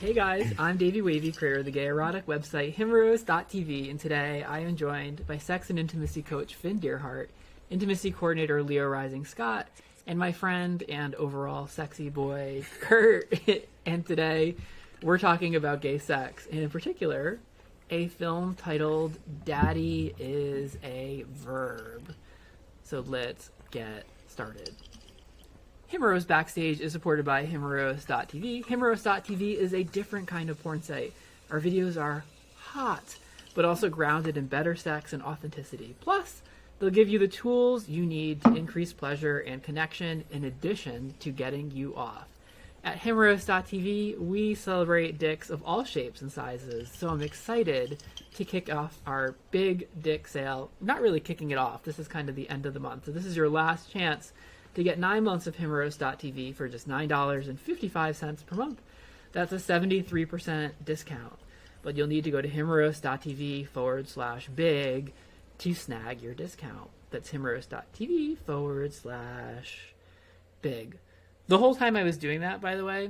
Hey guys, I'm Davey Wavy, creator of the gay erotic website Himeros.tv, and today I am joined by sex and intimacy coach Finn Deerhart, intimacy coordinator LeoRising Scott, and my friend and overall sexy boy Curt. And today we're talking about gay sex, and in particular, a film titled Daddy is a Verb. So let's get started. Himeros Backstage is supported by Himeros.tv. Himeros.tv is a different kind of porn site. Our videos are hot, but also grounded in better sex and authenticity. Plus, they'll give you the tools you need to increase pleasure and connection in addition to getting you off. At Himeros.tv, we celebrate dicks of all shapes and sizes, so I'm excited to kick off our big dick sale. Not really kicking it off. This is kind of the end of the month, so this is your last chance to get 9 months of Himeros.tv for just $9.55 per month. That's a 73% discount. But you'll need to go to Himeros.tv/big to snag your discount. That's Himeros.tv/big. The whole time I was doing that, by the way,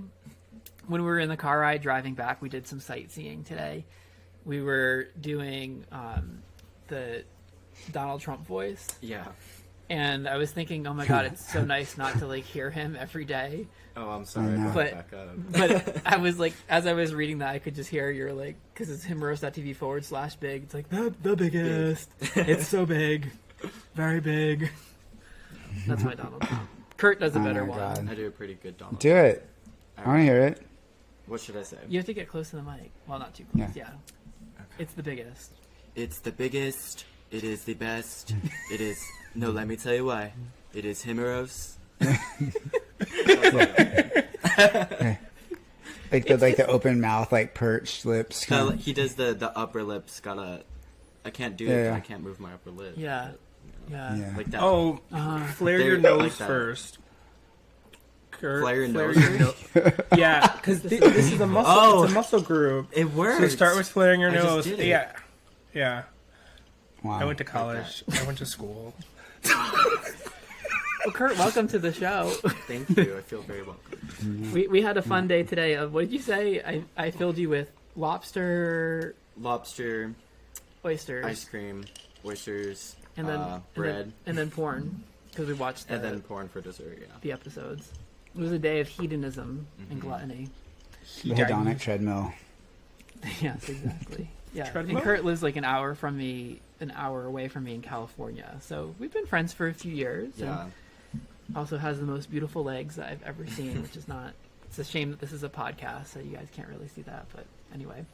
when we were in the car ride driving back, we did some sightseeing today. We were doing the Donald Trump voice. Yeah. And I was thinking, oh my God, it's so nice not to hear him every day. Oh, I'm sorry. But I was as I was reading that, I could just hear you're because it's Himeros.tv/big. It's the biggest. It's so big. Very big. That's my Donald Trump. Curt does a better one. God. I do a pretty good Donald Do Trump. it. I want to hear it. What should I say? You have to get close to the mic. Well, not too close. Yeah. Okay. It's the biggest. It's the biggest. It is the best. It is... No, let me tell you why. It is Himeros. the open mouth, perched lips. He does the upper lips. I can't do it. Yeah. I can't move my upper lip. Yeah. Yeah. Like that. Oh, flare your nose first. Curt, Flare your nose. Yeah, because this is a muscle. Oh. It's a muscle group. It works. So start with flaring your I just nose. did it. Yeah, yeah. Wow. I went to college. I went to school. Well, Curt, welcome to the show. Thank you. I feel very welcome. We had a fun day today. What did you say? I filled you with lobster, oysters, ice cream, oysters, and then bread, and then porn because we watched and then porn for dessert. Yeah. the episodes. It was a day of hedonism and gluttony. The hedonic treadmill. Yes, exactly. Yeah, Treadmill? and Curt lives an hour away from me in California. So we've been friends for a few years. Yeah. And also has the most beautiful legs that I've ever seen, which is not. It's a shame that this is a podcast, so you guys can't really see that. But anyway,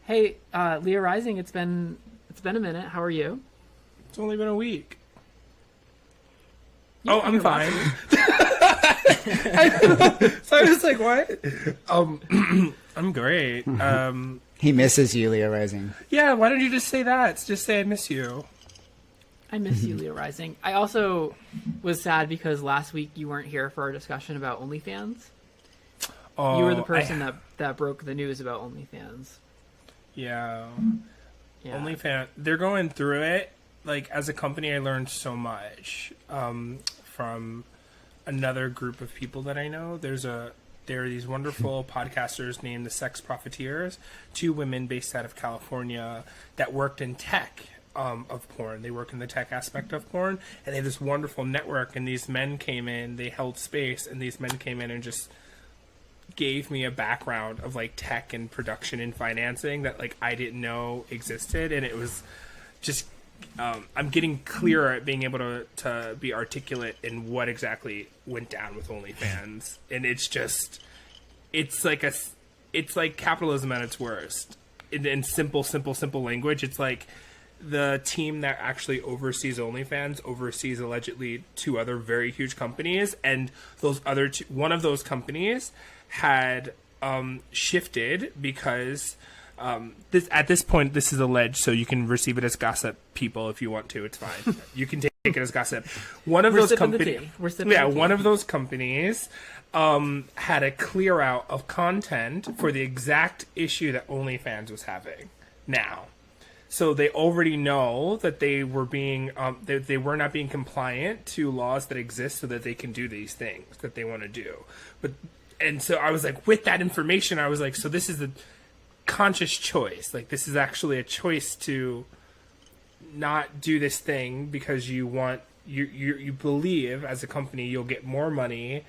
hey, LeoRising, it's been a minute. How are you? It's only been a week. Yeah, I'm you're fine. So I was like, what? I'm great. He misses you, LeoRising. Yeah, why don't you just say that? Just say I miss you. I miss you, LeoRising. I also was sad because last week you weren't here for our discussion about OnlyFans. Oh, You were the person that broke the news about OnlyFans. Yeah. Yeah. OnlyFans, they're going through it. As a company, I learned so much from another group of people that I know. There are these wonderful podcasters named the Sex Profiteers, 2 women based out of California that worked in tech of porn. They work in the tech aspect of porn, and they have this wonderful network, and these men came in, they held space, and these men came in and just gave me a background of tech and production and financing that I didn't know existed, and it was just I'm getting clearer at being able to be articulate in what exactly went down with OnlyFans, and it's like capitalism at its worst in simple language. It's the team that actually oversees OnlyFans oversees allegedly 2 other very huge companies, and those other one of those companies had shifted because at this point this is alleged, so you can receive it as gossip, people, if you want to. It's fine. You can take it as gossip. One of those companies, one of those companies had a clear out of content for the exact issue that OnlyFans was having now. So they already know that they were being they were not being compliant to laws that exist so that they can do these things that they want to do. And so I was like, with that information, I was like, so this is a conscious choice. Like, this is actually a choice to not do this thing because you want, you believe as a company you'll get more money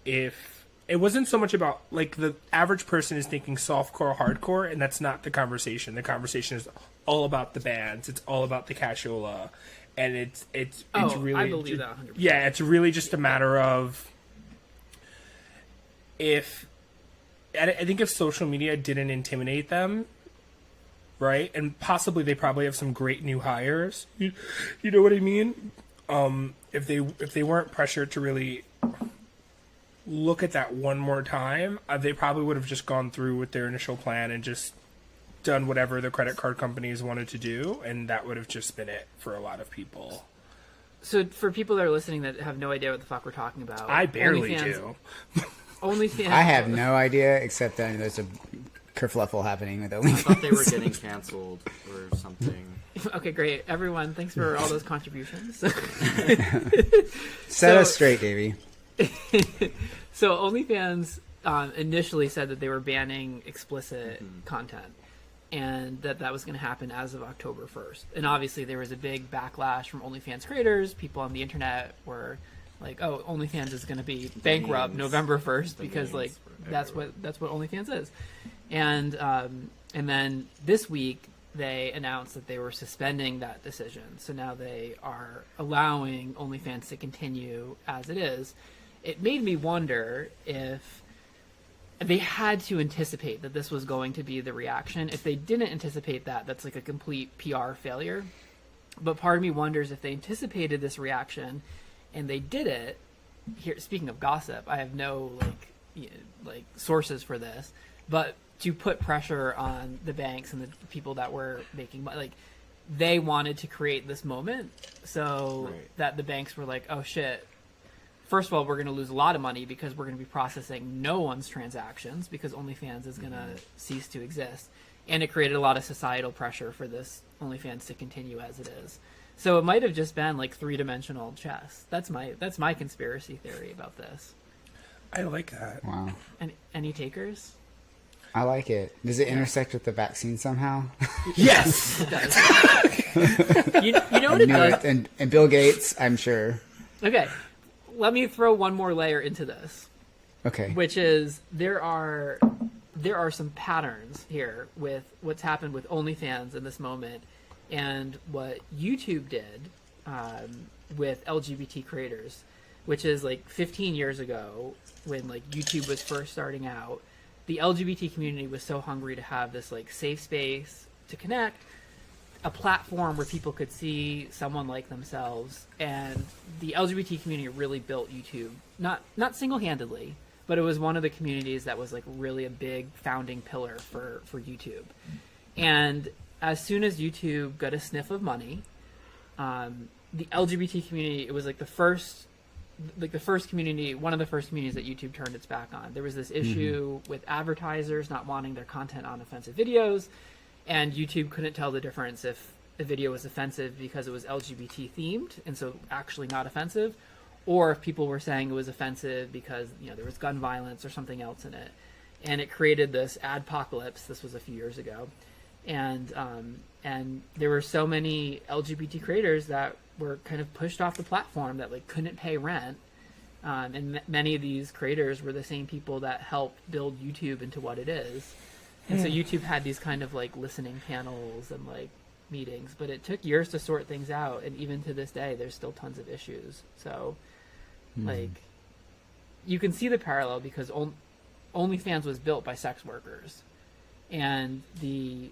if it wasn't so much about, like, the average person is thinking softcore, hardcore, and that's not the conversation. The conversation is all about the bands. It's all about the cashola. And it's really, I believe that 100%. Yeah, it's really just a matter of I think if social media didn't intimidate them, right, and possibly they probably have some great new hires. You know what I mean? If they weren't pressured to really look at that one more time, they probably would have just gone through with their initial plan and just done whatever the credit card companies wanted to do, and that would have just been it for a lot of people. So for people that are listening that have no idea what the fuck we're talking about, I barely do. OnlyFans. I have no idea, except that there's a kerfluffle happening with I OnlyFans. thought they were getting canceled or something. Okay, great. Everyone, thanks for all those contributions. Set us straight, Davey. So OnlyFans initially said that they were banning explicit content, and that was going to happen as of October 1st. And obviously there was a big backlash from OnlyFans creators. People on the internet were like, "Oh, OnlyFans is going to be bankrupt November 1st because like that's what OnlyFans is." And then this week they announced that they were suspending that decision. So now they are allowing OnlyFans to continue as it is. It made me wonder if they had to anticipate that this was going to be the reaction. If they didn't anticipate that, that's like a complete PR failure. But part of me wonders if they anticipated this reaction and they did it. Here, speaking of gossip, I have no like sources for this, but to put pressure on the banks and the people that were making money, like they wanted to create this moment so that the banks were like, oh shit, first of all, we're going to lose a lot of money because we're going to be processing no one's transactions because OnlyFans is going to cease to exist. And it created a lot of societal pressure for this OnlyFans to continue as it is. So it might have just been like three-dimensional chess. That's my conspiracy theory about this. I like that. Wow. Any takers? I like it. Does it intersect with the vaccine somehow? Yes! It does. you know what it does? And Bill Gates, I'm sure. Okay. Let me throw one more layer into this. Okay. Which is there are some patterns here with what's happened with OnlyFans in this moment and what YouTube did with LGBT creators, which is like 15 years ago when like YouTube was first starting out. The LGBT community was so hungry to have this like safe space to connect, a platform where people could see someone like themselves, and the LGBT community really built YouTube, not single-handedly, but it was one of the communities that was like really a big founding pillar for YouTube. And as soon as YouTube got a sniff of money, the LGBT community, it was like the first community, one of the first communities that YouTube turned its back on. There was this issue with advertisers not wanting their content on offensive videos, and YouTube couldn't tell the difference if the video was offensive because it was LGBT themed and so actually not offensive, or if people were saying it was offensive because there was gun violence or something else in it. And it created this adpocalypse. This was a few years ago, and there were so many LGBT creators that were kind of pushed off the platform that like couldn't pay rent, and many of these creators were the same people that helped build YouTube into what it is. And so YouTube had these kind of like listening panels and like meetings, but it took years to sort things out, and even to this day there's still tons of issues. So like you can see the parallel because OnlyFans was built by sex workers, and the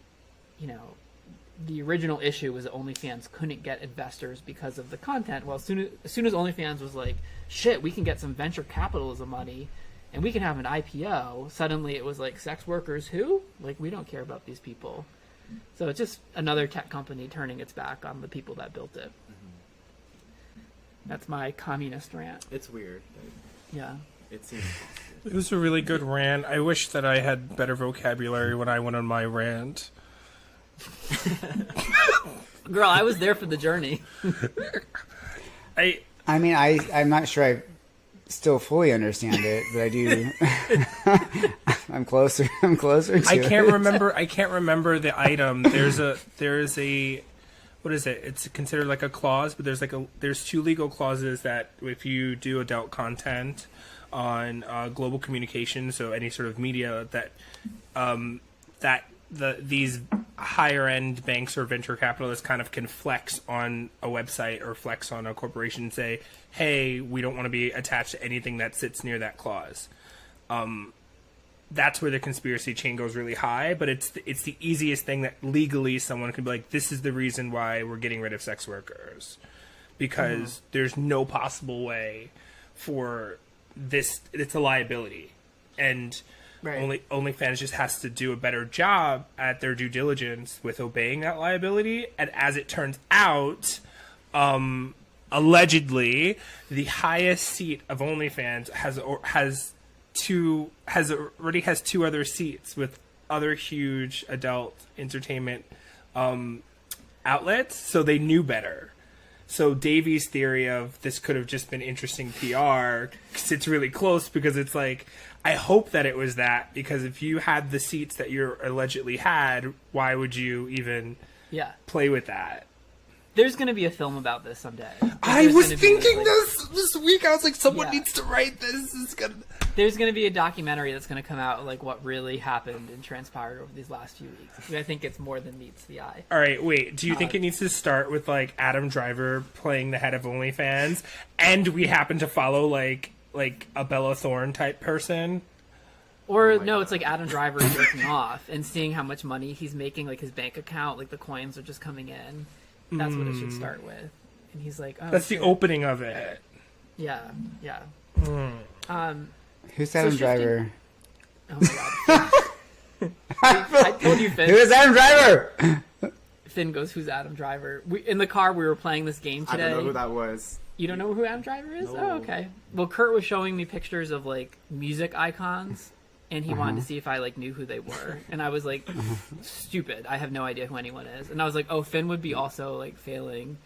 original issue was that OnlyFans couldn't get investors because of the content. Well, as soon as OnlyFans was like, shit, we can get some venture capitalism money and we can have an IPO, suddenly it was like, sex workers who? Like, we don't care about these people. So it's just another tech company turning its back on the people that built it. That's my communist rant. It's weird. Yeah. It seems It was a really good rant. I wish that I had better vocabulary when I went on my rant. Girl, I was there for the journey. I'm not sure I've still fully understand it, but I do. I'm closer to it. I can't remember the item. There's a what is it? It's considered like a clause, but there's two legal clauses that if you do adult content on global communication, so any sort of media that these higher end banks or venture capitalists kind of can flex on a website or flex on a corporation and say, hey, we don't want to be attached to anything that sits near that clause. That's where the conspiracy chain goes really high, but it's the easiest thing that legally someone could be like, this is the reason why we're getting rid of sex workers. Because there's no possible way for this, it's a liability. And Right. OnlyFans just has to do a better job at their due diligence with obeying that liability. And as it turns out, allegedly, the highest seat of OnlyFans already has two other seats with other huge adult entertainment outlets, so they knew better. So Davey's theory of this could have just been interesting PR sits really close, because it's like, I hope that it was that, because if you had the seats that you allegedly had, why would you even play with that? There's going to be a film about this someday. I was thinking this week. I was like, someone needs to write this. There's going to be a documentary that's going to come out, like what really happened and transpired over these last few weeks. I think it's more than meets the eye. All right, wait. Do you think it needs to start with like Adam Driver playing the head of OnlyFans, and we happen to follow like a Bella Thorne type person? Or no, it's like Adam Driver jerking off and seeing how much money he's making, like his bank account, like the coins are just coming in. That's what it should start with. And he's like, oh, that's the opening of it. Yeah. Who's Adam Driver? Oh my god. I told you, Finn. Who is Adam Driver? Finn goes, who's Adam Driver? In the car, we were playing this game today. I don't know who that was. You don't know who Adam Driver is? No. Oh, okay. Well, Curt was showing me pictures of like music icons, and he wanted to see if I like knew who they were. And I was like, stupid. I have no idea who anyone is. And I was like, oh, Finn would be also like failing.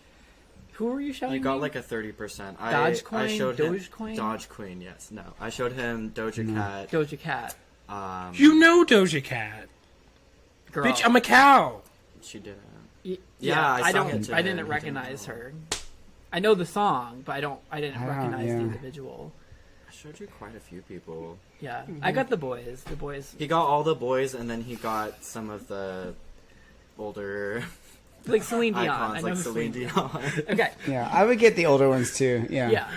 Who were you showing me? You got like a 30%. Dogecoin? I showed him Dogecoin? Dogecoin, yes. No. I showed him Doja Cat. Doja Cat. You know Doja Cat. Girl. Bitch, I'm a cow. She didn't. Yeah, I don't. sung it to I him. didn't He recognize didn't know. her. I know the song, but I didn't recognize the yeah. individual. I showed you quite a few people. Yeah, I got the boys. The boys, He got all the boys, and then he got some of the older like Celine Dion. I icons, know like who Celine Dion. Okay. Yeah, I would get the older ones too. Yeah. Yeah.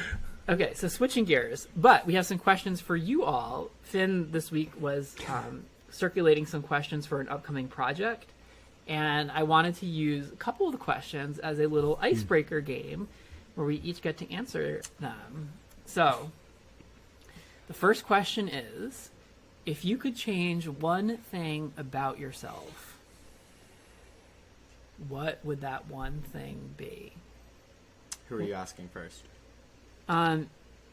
Okay, so switching gears, but we have some questions for you all. Finn this week was circulating some questions for an upcoming project, and I wanted to use a couple of the questions as a little icebreaker game where we each get to answer them. So, the first question is, if you could change one thing about yourself, what would that one thing be? Who are you asking first?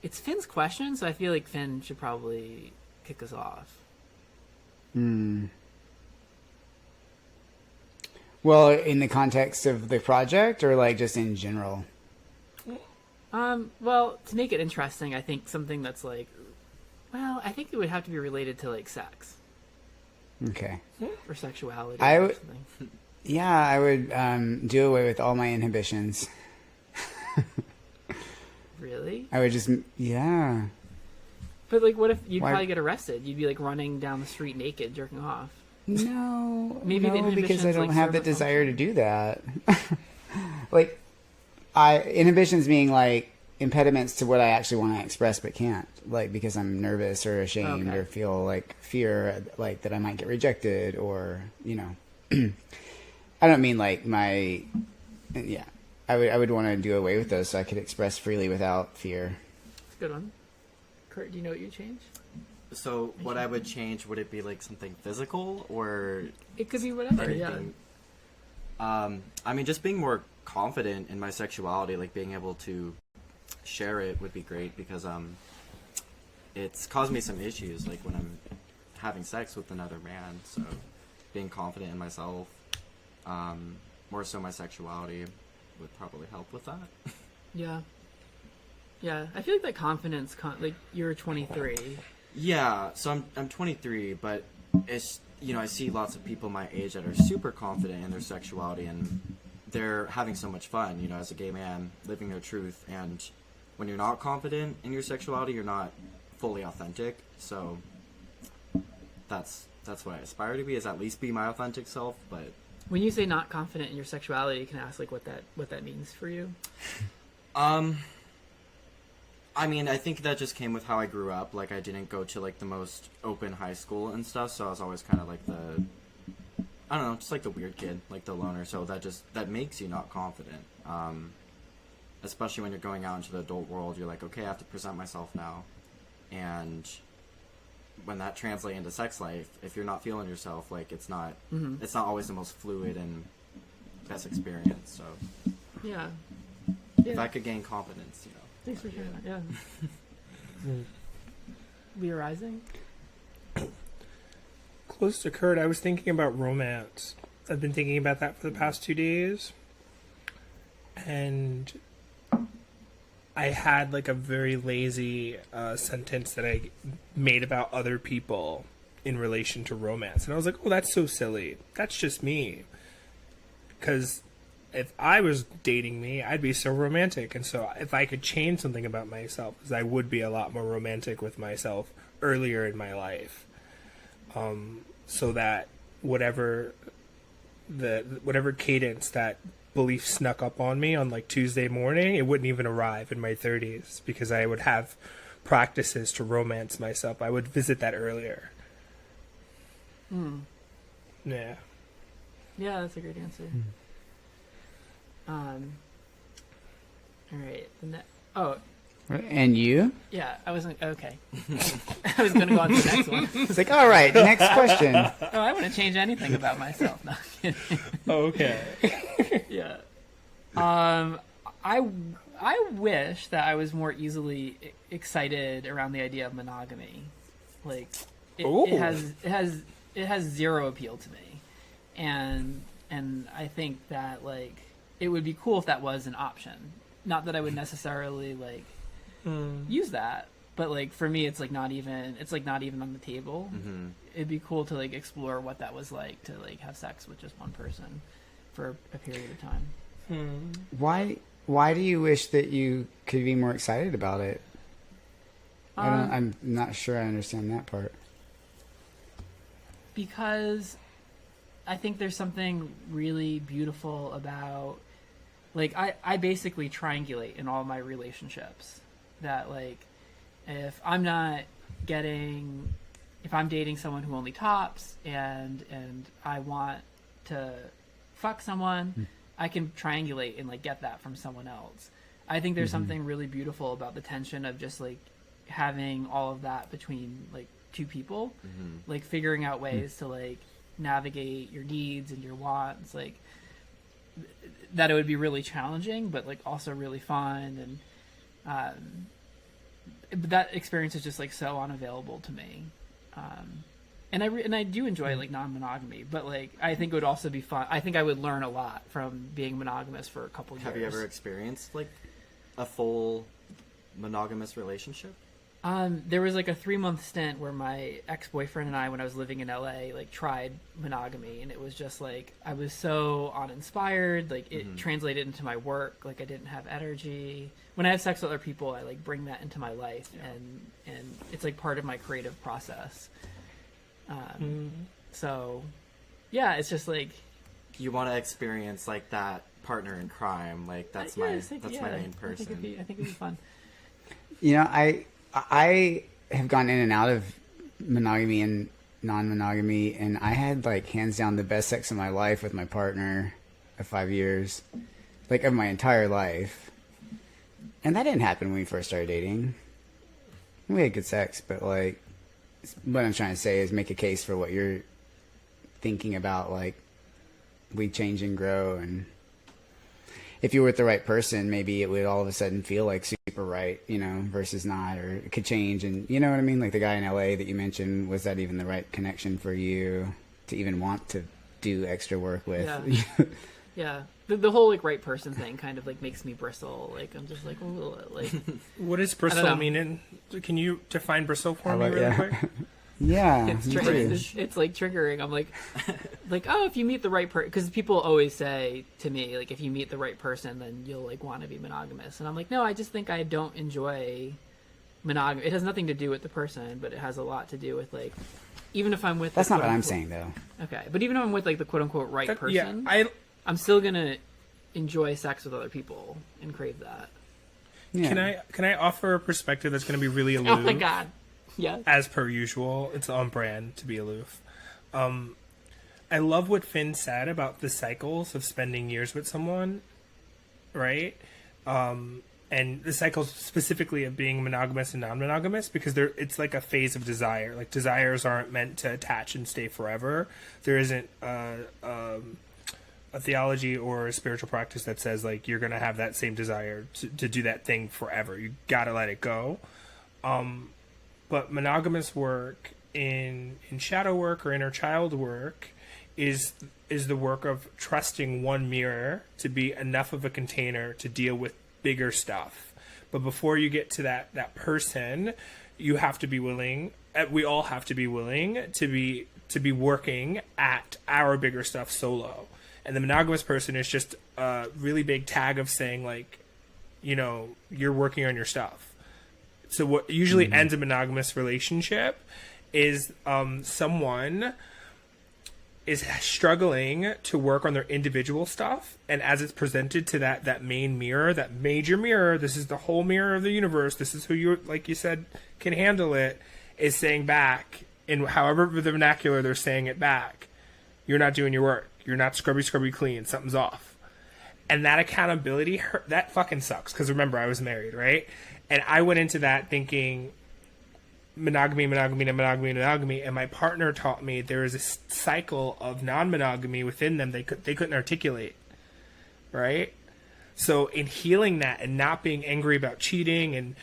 It's Finn's question, so I feel like Finn should probably kick us off. Well, in the context of the project, or like just in general? Well, to make it interesting, I think something that's like, well, I think it would have to be related to like sex Okay. or sexuality. I or would- something. Yeah, I would do away with all my inhibitions. Really? I would just, yeah. But like, what if you'd Why- probably get arrested? You'd be like running down the street naked, jerking off. No, Maybe the no, because I inhibitions, don't like, have the serve a desire to do that. Like, inhibitions being like impediments to what I actually want to express but can't, like because I'm nervous or ashamed Okay. or feel like fear, like that I might get rejected, or I don't mean like my, yeah. I would want to do away with those so I could express freely without fear. It's a good one. Kurt, do you know what you'd change? So, what I would change, would it be like something physical, or It could be whatever. anything? I mean, just being more confident in my sexuality, like being able to share it would be great, because it's caused me some issues, like when I'm having sex with another man. So, being confident in myself, more so my sexuality, would probably help with that. Yeah. Yeah, I feel like that confidence, like you're 23. Yeah, so I'm 23, but it's, you know, I see lots of people my age that are super confident in their sexuality, and they're having so much fun, you know, as a gay man, living their truth. And when you're not confident in your sexuality, you're not fully authentic. So that's what I aspire to be, is at least be my authentic self. But When you say not confident in your sexuality, can I ask like what that means for you? I mean, I think that just came with how I grew up. Like, I didn't go to, like, the most open high school and stuff, so I was always kind of, like, I don't know, just, like, the weird kid, like, the loner, so that makes you not confident. Especially when you're going out into the adult world, you're like, okay, I have to present myself now. And when that translates into sex life, if you're not feeling yourself, like, it's not always the most fluid and best experience, so. Yeah. If I could gain confidence, you know. Thanks for sharing that. Yeah. LeoRising? Close to Curt, I was thinking about romance. I've been thinking about that for the past 2 days. And I had like a very lazy sentence that I made about other people in relation to romance. And I was like, oh, that's so silly. That's just me. Because if I was dating me, I'd be so romantic. And so if I could change something about myself, because I would be a lot more romantic with myself earlier in my life. So that whatever cadence that belief snuck up on me on like Tuesday morning, it wouldn't even arrive in my 30s, because I would have practices to romance myself. I would visit that earlier. Yeah. Yeah, that's a great answer. All right. And you? Yeah, I wasn't okay. I was going to go on to the next one. It's like, all right, next question. Oh, I wouldn't change anything about myself. No, I'm kidding. Okay. Yeah. I wish that I was more easily excited around the idea of monogamy. Like, it has zero appeal to me, and I think that like it would be cool if that was an option. Not that I would necessarily like use that, but like for me, it's not even on the table. Mm-hmm. It'd be cool to like explore what that was like to like have sex with just one person for a period of time. Why do you wish that you could be more excited about it? I'm not sure I understand that part. Because I think there's something really beautiful about, like, I basically triangulate in all my relationships. That, like, if I'm dating someone who only tops and I want to fuck someone, I can triangulate and, like, get that from someone else. I think there's something really beautiful about the tension of just, like, having all of that between, like, two people. Like, figuring out ways to, like, navigate your needs and your wants, like, that it would be really challenging, but, like, also really fun. And but that experience is just, like, so unavailable to me. And I do enjoy like non-monogamy, but like I think it would also be fun. I think I would learn a lot from being monogamous for a couple years. Have you ever experienced like a full monogamous relationship? There was like a 3-month stint where my ex-boyfriend and I, when I was living in LA, like tried monogamy, and it was just like I was so uninspired. Like it translated into my work. Like I didn't have energy. When I have sex with other people, I like bring that into my life, and it's like part of my creative process. So, yeah, it's just like You want to experience like that partner in crime. Like that's my main person. I think it'd be fun. You know, I have gone in and out of monogamy and non-monogamy, and I had like hands down the best sex of my life with my partner of 5 years, like of my entire life. And that didn't happen when we first started dating. We had good sex, but like what I'm trying to say is make a case for what you're thinking about. Like we change and grow, and if you were with the right person, maybe it would all of a sudden feel like super right, you know, versus not, or it could change. And you know what I mean? Like the guy in LA that you mentioned, was that even the right connection for you to even want to do extra work with? Yeah. Yeah. The whole like right person thing kind of like makes me bristle. Like I'm just like, oh, like What does bristle mean? Can you define bristle for me really quick? Yeah, it's like triggering. I'm like oh, if you meet the right person, because people always say to me like if you meet the right person, then you'll like want to be monogamous, and I'm like, no, I just think I don't enjoy monogamy. It has nothing to do with the person, but it has a lot to do with like even if I'm with that's not what I'm saying though. Okay, but even if I'm with like the quote unquote right person, yeah, I'm still gonna enjoy sex with other people and crave that. Yeah. Can I offer a perspective that's going to be really aloof? Oh my god. Yeah. As per usual, it's on brand to be aloof. I love what Finn said about the cycles of spending years with someone, right? And the cycles specifically of being monogamous and non-monogamous, because it's like a phase of desire. Like desires aren't meant to attach and stay forever. There isn't a theology or a spiritual practice that says like you're gonna have that same desire to do that thing forever. You gotta let it go. But monogamous work in shadow work or inner child work is the work of trusting one mirror to be enough of a container to deal with bigger stuff. But before you get to that person, you have to be willing. We all have to be willing to be working at our bigger stuff solo. And the monogamous person is just a really big tag of saying like, you know, you're working on your stuff. So what usually ends a monogamous relationship is someone is struggling to work on their individual stuff, and as it's presented to that main mirror, that major mirror, this is the whole mirror of the universe, this is who you, like you said, can handle it, is saying back, in however the vernacular they're saying it back, you're not doing your work, you're not scrubby clean, something's off. And that accountability, that fucking sucks, because remember, I was married, right? And I went into that thinking monogamy, and my partner taught me there is a cycle of non-monogamy within them they couldn't articulate, right? So in healing that and not being angry about cheating, and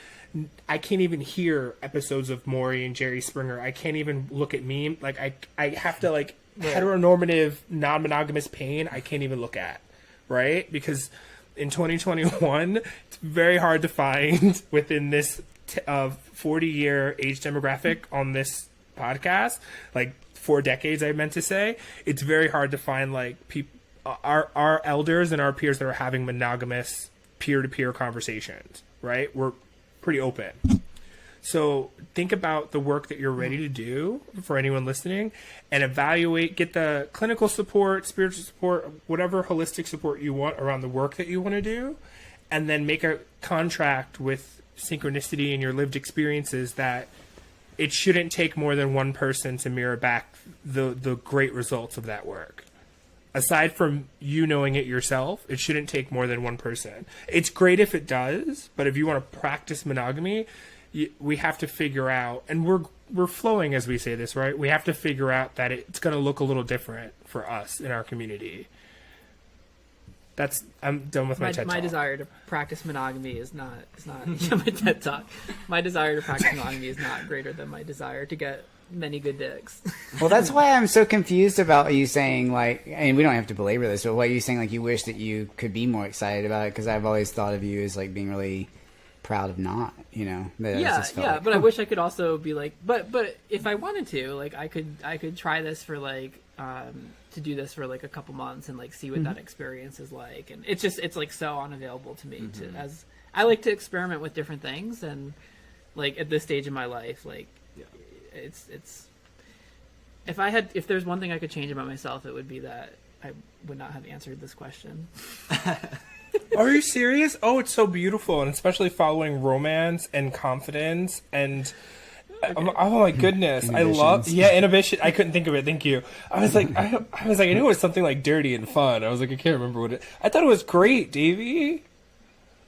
I can't even hear episodes of Maury and Jerry Springer. I can't even look at meme. Like I have to like heteronormative non-monogamous pain I can't even look at, right? Because in 2021, it's very hard to find within this 40-year age demographic on this podcast, like 4 decades, I meant to say, it's very hard to find like people, our elders and our peers that are having monogamous peer-to-peer conversations, right? We're pretty open. So think about the work that you're ready to do for anyone listening, and evaluate, get the clinical support, spiritual support, whatever holistic support you want around the work that you want to do, and then make a contract with synchronicity and your lived experiences that it shouldn't take more than one person to mirror back the great results of that work. Aside from you knowing it yourself, it shouldn't take more than one person. It's great if it does, but if you want to practice monogamy, we have to figure out, and we're flowing as we say this, right? We have to figure out that it's going to look a little different for us in our community. I'm done with my TED Talk. My desire to practice monogamy is not my TED Talk. My desire to practice monogamy is not greater than my desire to get many good dicks. Well, that's why I'm so confused about you saying like, and we don't have to belabor this, but why you saying like you wish that you could be more excited about it, because I've always thought of you as like being really proud of not, you know. Yeah, but I wish I could also be like, but if I wanted to, like, I could try this for like to do this for like a couple months and like see what that experience is like, and it's like so unavailable to me to, as I like to experiment with different things, and like at this stage in my life, like it's if there's one thing I could change about myself, it would be that I would not have answered this question. Are you serious? Oh, it's so beautiful, and especially following romance and confidence and oh my goodness, I love inhibition. I couldn't think of it. Thank you. I was like, I knew it was something like dirty and fun. I was like, I can't remember what it. I thought it was great, Davey.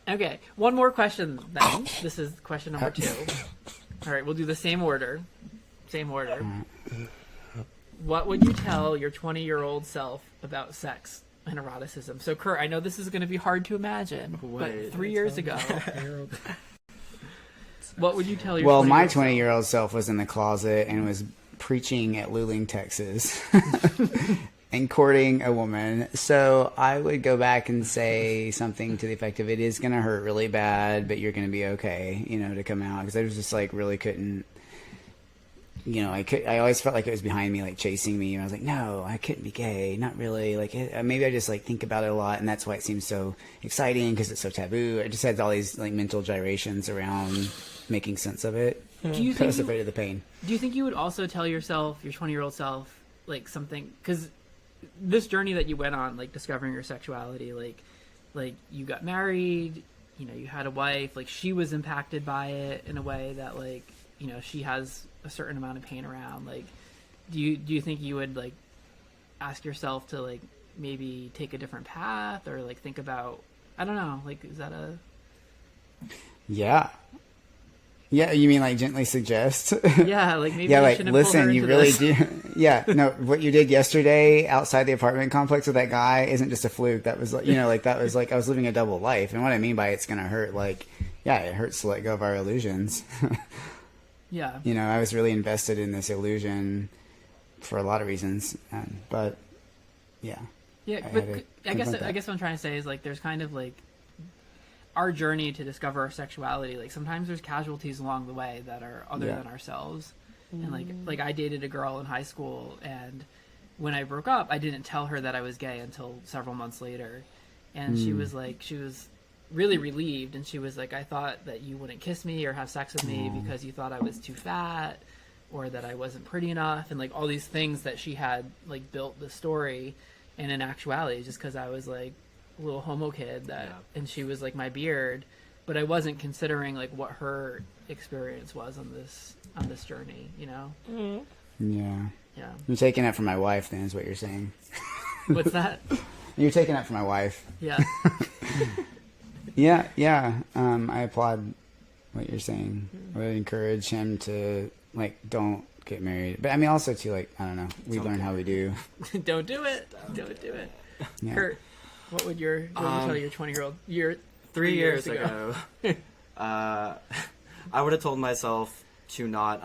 Okay, one more question then. This is question number 2. All right, we'll do the same order. What would you tell your 20-year-old self about sex and eroticism? So, Curt, I know this is going to be hard to imagine, but 3 years ago, what would you tell your 20-year-old my 20-year-old self was in the closet and was preaching at Luling, Texas. and courting a woman. So I would go back and say something to the effect of, it is going to hurt really bad, but you're going to be okay, to come out. Because I was just like, really couldn't, I always felt like it was behind me, like chasing me. And I was like, no, I couldn't be gay. Not really. Like, maybe I just like think about it a lot. And that's why it seems so exciting, because it's so taboo. I just had all these like mental gyrations around making sense of it. Do you I think was afraid of the pain. Do you think you would also tell yourself, your 20-year-old self, like something? Because this journey that you went on, like discovering your sexuality, like you got married, you had a wife, like she was impacted by it in a way that like, she has a certain amount of pain around. Like, do you think you would like ask yourself to like maybe take a different path, or like think about, I don't know, like, is that a... Yeah. Yeah, you mean like gently suggest? Yeah, like maybe yeah, I like shouldn't pull her listen, you into really this. do. Yeah, no, what you did yesterday outside the apartment complex with that guy isn't just a fluke. That was like, that was like I was living a double life. And what I mean by it's gonna hurt, like, yeah, it hurts to let go of our illusions. Yeah. I was really invested in this illusion for a lot of reasons, but yeah. Yeah, but I guess what I'm trying to say is like there's kind of like our journey to discover our sexuality. Like sometimes there's casualties along the way that are other than ourselves. And like I dated a girl in high school, and when I broke up, I didn't tell her that I was gay until several months later. And she was really relieved, and she was like, I thought that you wouldn't kiss me or have sex with me because you thought I was too fat or that I wasn't pretty enough, and like all these things that she had like built the story. And in actuality, just because I was like a little homo kid and she was like my beard, but I wasn't considering like what her experience was on this journey, Yeah. Yeah. You're taking that from my wife, then, is what you're saying. What's that? You're taking that from my wife. Yeah. Yeah. I applaud what you're saying. I would encourage him to like, don't get married. But I mean, also too, like, I don't know. We learn how we do. Don't do it. Don't do it. Yeah. Kurt, what would you tell your 20-year-old? Your 3 years ago. I would have told myself to not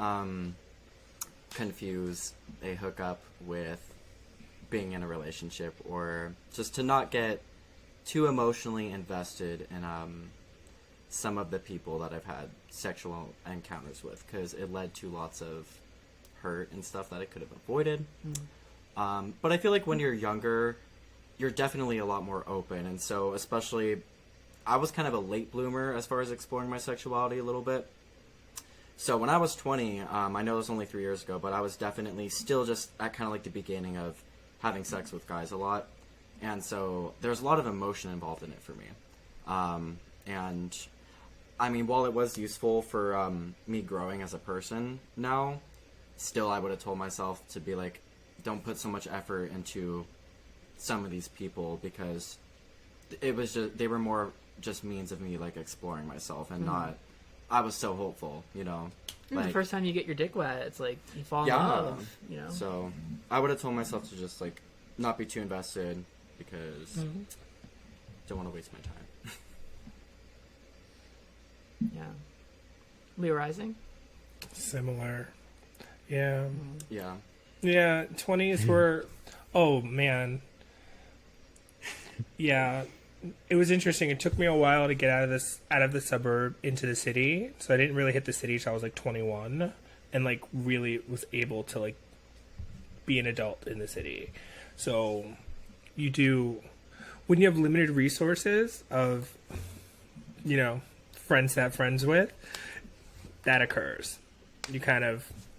confuse a hookup with being in a relationship, or just to not get too emotionally invested in some of the people that I've had sexual encounters with, because it led to lots of hurt and stuff that I could have avoided. But I feel like when you're younger, you're definitely a lot more open, and so especially I was kind of a late bloomer as far as exploring my sexuality a little bit. So when I was 20, I know it was only 3 years ago, but I was definitely still just at kind of like the beginning of having sex with guys a lot. And so there's a lot of emotion involved in it for me. And I mean, while it was useful for me growing as a person now, still I would have told myself to be like, don't put so much effort into some of these people, because it was just, they were more just means of me like exploring myself, and not, I was so hopeful, Like, the first time you get your dick wet, it's like you fall in love, So I would have told myself to just like not be too invested, because don't want to waste my time. Yeah. LeoRising? Similar. Yeah. Yeah. Yeah, 20s were, oh man. Yeah. It was interesting. It took me a while to get out of the suburb into the city. So I didn't really hit the city until I was like 21, and like really was able to like be an adult in the city. So you do, when you have limited resources of, friends to have friends with, that occurs.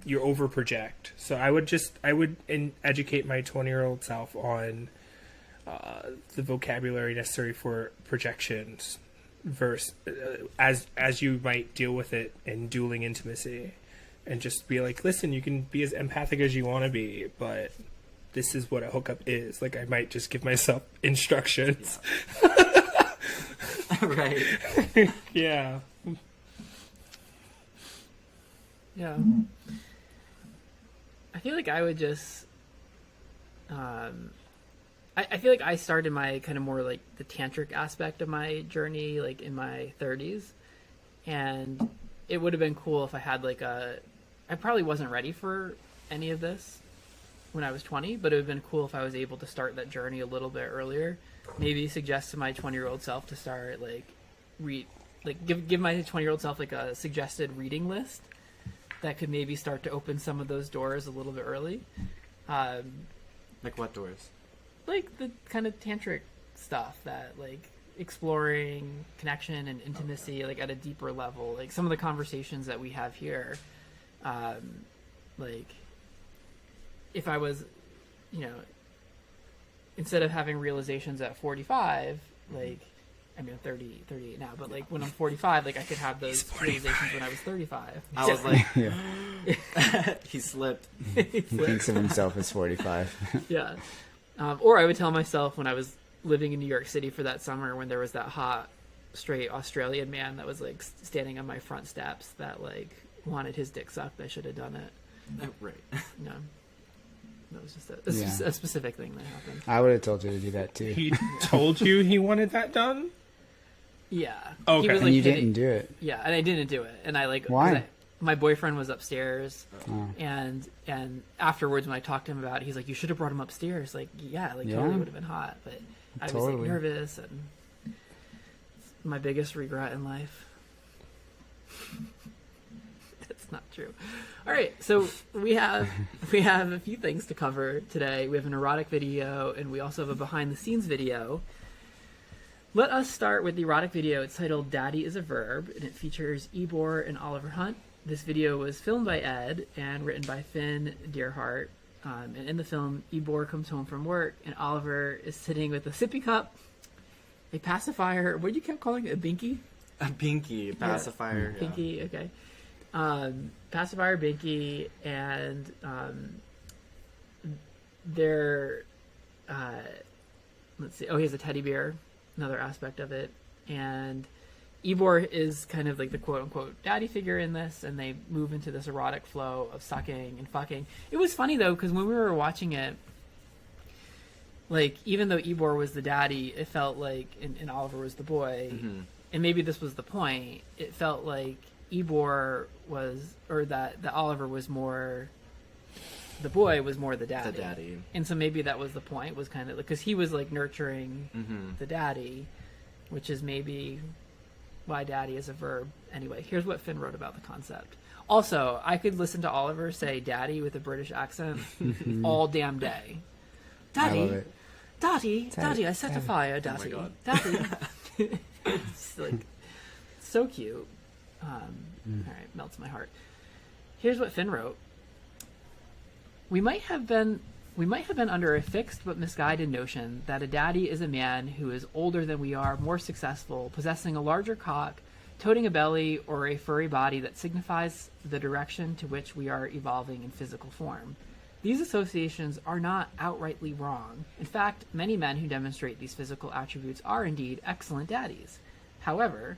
You over project. So I would educate my 20-year-old self on the vocabulary necessary for projections versus as you might deal with it in dueling intimacy, and just be like, listen, you can be as empathic as you want to be, but this is what a hookup is. Like, I might just give myself instructions. Right. Yeah. Yeah. I feel like I would just I feel like I started my kind of more like the tantric aspect of my journey like in my 30s, and it would have been cool if I had like I probably wasn't ready for any of this, when I was 20, but it would have been cool if I was able to start that journey a little bit earlier. Maybe suggest to my 20-year-old self to start give my 20-year-old self like a suggested reading list that could maybe start to open some of those doors a little bit early. Like what doors? Like the kind of tantric stuff that like exploring connection and intimacy like at a deeper level, like some of the conversations that we have here. Like if I was, instead of having realizations at 45, like, I mean, I'm 38 now, but like when I'm 45, like I could have those realizations when I was 35. I was like, he slipped. He thinks of himself as 45. Yeah. Or I would tell myself when I was living in New York City for that summer when there was that hot, straight Australian man that was like standing on my front steps that like wanted his dick sucked, I should have done it. Right. No. That was just a specific thing that happened. I would have told you to do that too. He told you he wanted that done? Yeah. Okay. He was, And like, you didn't do it. Yeah, and I didn't do it. And I like... Why? My boyfriend was upstairs, Oh. and afterwards when I talked to him about it, he's like, you should have brought him upstairs. Like, totally would have been hot. But I was like, nervous, and it's my biggest regret in life. That's not true. All right, so we have a few things to cover today. We have an erotic video, and we also have a behind-the-scenes video. Let us start with the erotic video. It's titled Daddy is a Verb, and it features Ebor and Oliver Hunt. This video was filmed by Ed and written by Finn Deerhart. And in the film, Ebor comes home from work, and Oliver is sitting with a sippy cup, a pacifier. What did you keep calling it? A binky? A binky, a pacifier. Yeah. Binky, okay. Pacifier, binky, and they're... let's see. Oh, he has a teddy bear. Another aspect of it. And Ebor is kind of like the quote-unquote daddy figure in this, and they move into this erotic flow of sucking and fucking. It was funny, though, because when we were watching it, like, even though Ebor was the daddy, it felt like, and Oliver was the boy, and maybe this was the point, it felt like Ebor was, or that Oliver was more... The boy was more the daddy. The daddy. And so maybe that was the point, was kind of because he was like nurturing the daddy, which is maybe why daddy is a verb. Anyway, here's what Finn wrote about the concept. Also, I could listen to Oliver say daddy with a British accent all damn day. Daddy, I love it. Daddy, I set a fire, daddy. Oh my God. Daddy. It's like so cute. All right, melts my heart. Here's what Finn wrote. We might have been under a fixed but misguided notion that a daddy is a man who is older than we are, more successful, possessing a larger cock, toting a belly, or a furry body that signifies the direction to which we are evolving in physical form. These associations are not outrightly wrong. In fact, many men who demonstrate these physical attributes are indeed excellent daddies. However,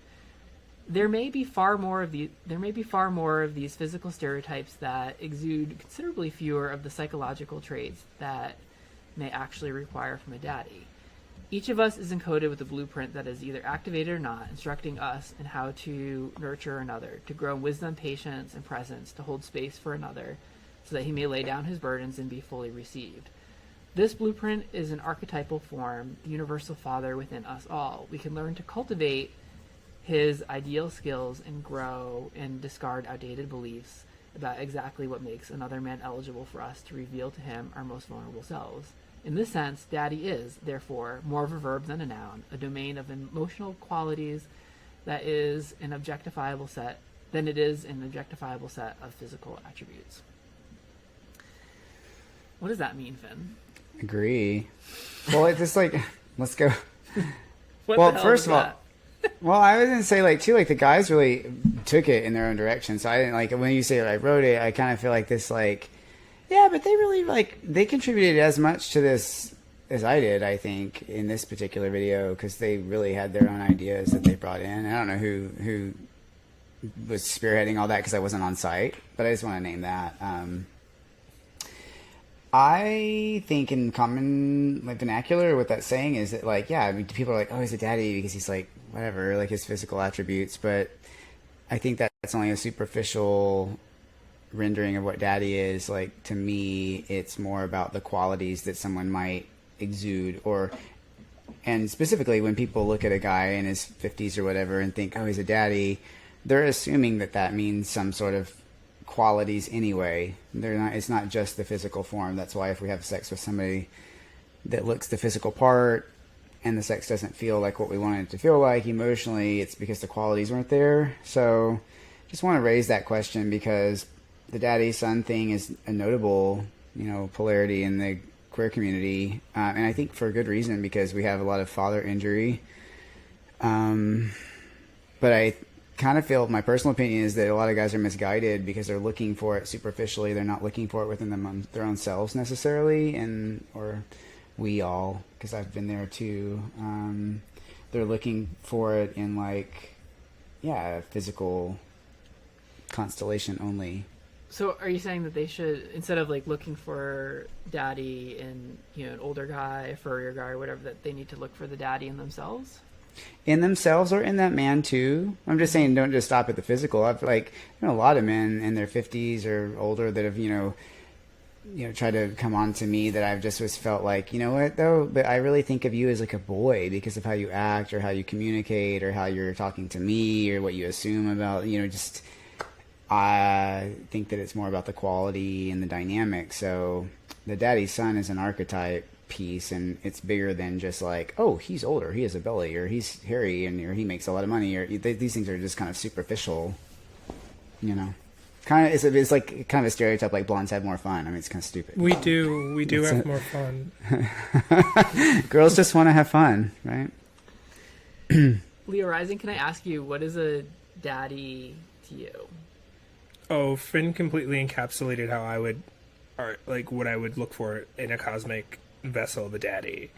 there may be far more of these physical stereotypes that exude considerably fewer of the psychological traits that may actually require from a daddy. Each of us is encoded with a blueprint that is either activated or not, instructing us in how to nurture another, to grow in wisdom, patience, and presence, to hold space for another, so that he may lay down his burdens and be fully received. This blueprint is an archetypal form, the universal father within us all. We can learn to cultivate his ideal skills and grow and discard outdated beliefs about exactly what makes another man eligible for us to reveal to him our most vulnerable selves. In this sense, daddy is, therefore, more of a verb than a noun, a domain of emotional qualities that is an objectifiable set of physical attributes. What does that mean, Finn? Agree. Well, it's just like, let's go. What Well, the hell first is of all, that? Well, I was gonna say the guys really took it in their own direction. So I didn't like when you say I wrote it. I kind of feel like this yeah, but they really they contributed as much to this as I did. I think in this particular video because they really had their own ideas that they brought in. I don't know who was spearheading all that because I wasn't on site, but I just want to name that. I think in common vernacular, what that's saying is that people are like, oh, he's a daddy because he's whatever, his physical attributes. But I think that's only a superficial rendering of what daddy is, like, to me, it's more about the qualities that someone might exude, and specifically when people look at a guy in his 50s or whatever and think, oh, he's a daddy, they're assuming that means some sort of qualities anyway. It's not just the physical form. That's why if we have sex with somebody that looks the physical part and the sex doesn't feel like what we want it to feel like emotionally, it's because the qualities weren't there. So just want to raise that question, because the daddy son thing is a notable, polarity in the queer community, and I think for a good reason, because we have a lot of father injury. But I kind of feel, my personal opinion is that a lot of guys are misguided because they're looking for it superficially. They're not looking for it within their own selves necessarily, or we all, because I've been there too. They're looking for it in physical constellation only. So are you saying that they should, instead of looking for daddy in an older guy, a furrier guy, or whatever, that they need to look for the daddy in themselves? In themselves or in that man too. I'm just saying, don't just stop at the physical. I've a lot of men in their 50s or older that have tried to come on to me that I've just felt like, you know what though, but I really think of you as a boy because of how you act or how you communicate or how you're talking to me or what you assume about, just. I think that it's more about the quality and the dynamic. So the daddy son is an archetype piece, and it's bigger than just oh, he's older, he has a belly, or he's hairy, or he makes a lot of money, or these things are just kind of superficial. Kind of it's like kind of a stereotype, like blondes have more fun. I mean, it's kind of stupid. We do have more fun. Girls just want to have fun, right? LeoRising, can I ask you, what is a daddy to you? Oh, Finn completely encapsulated how I would, or what I would look for in a cosmic vessel, the daddy.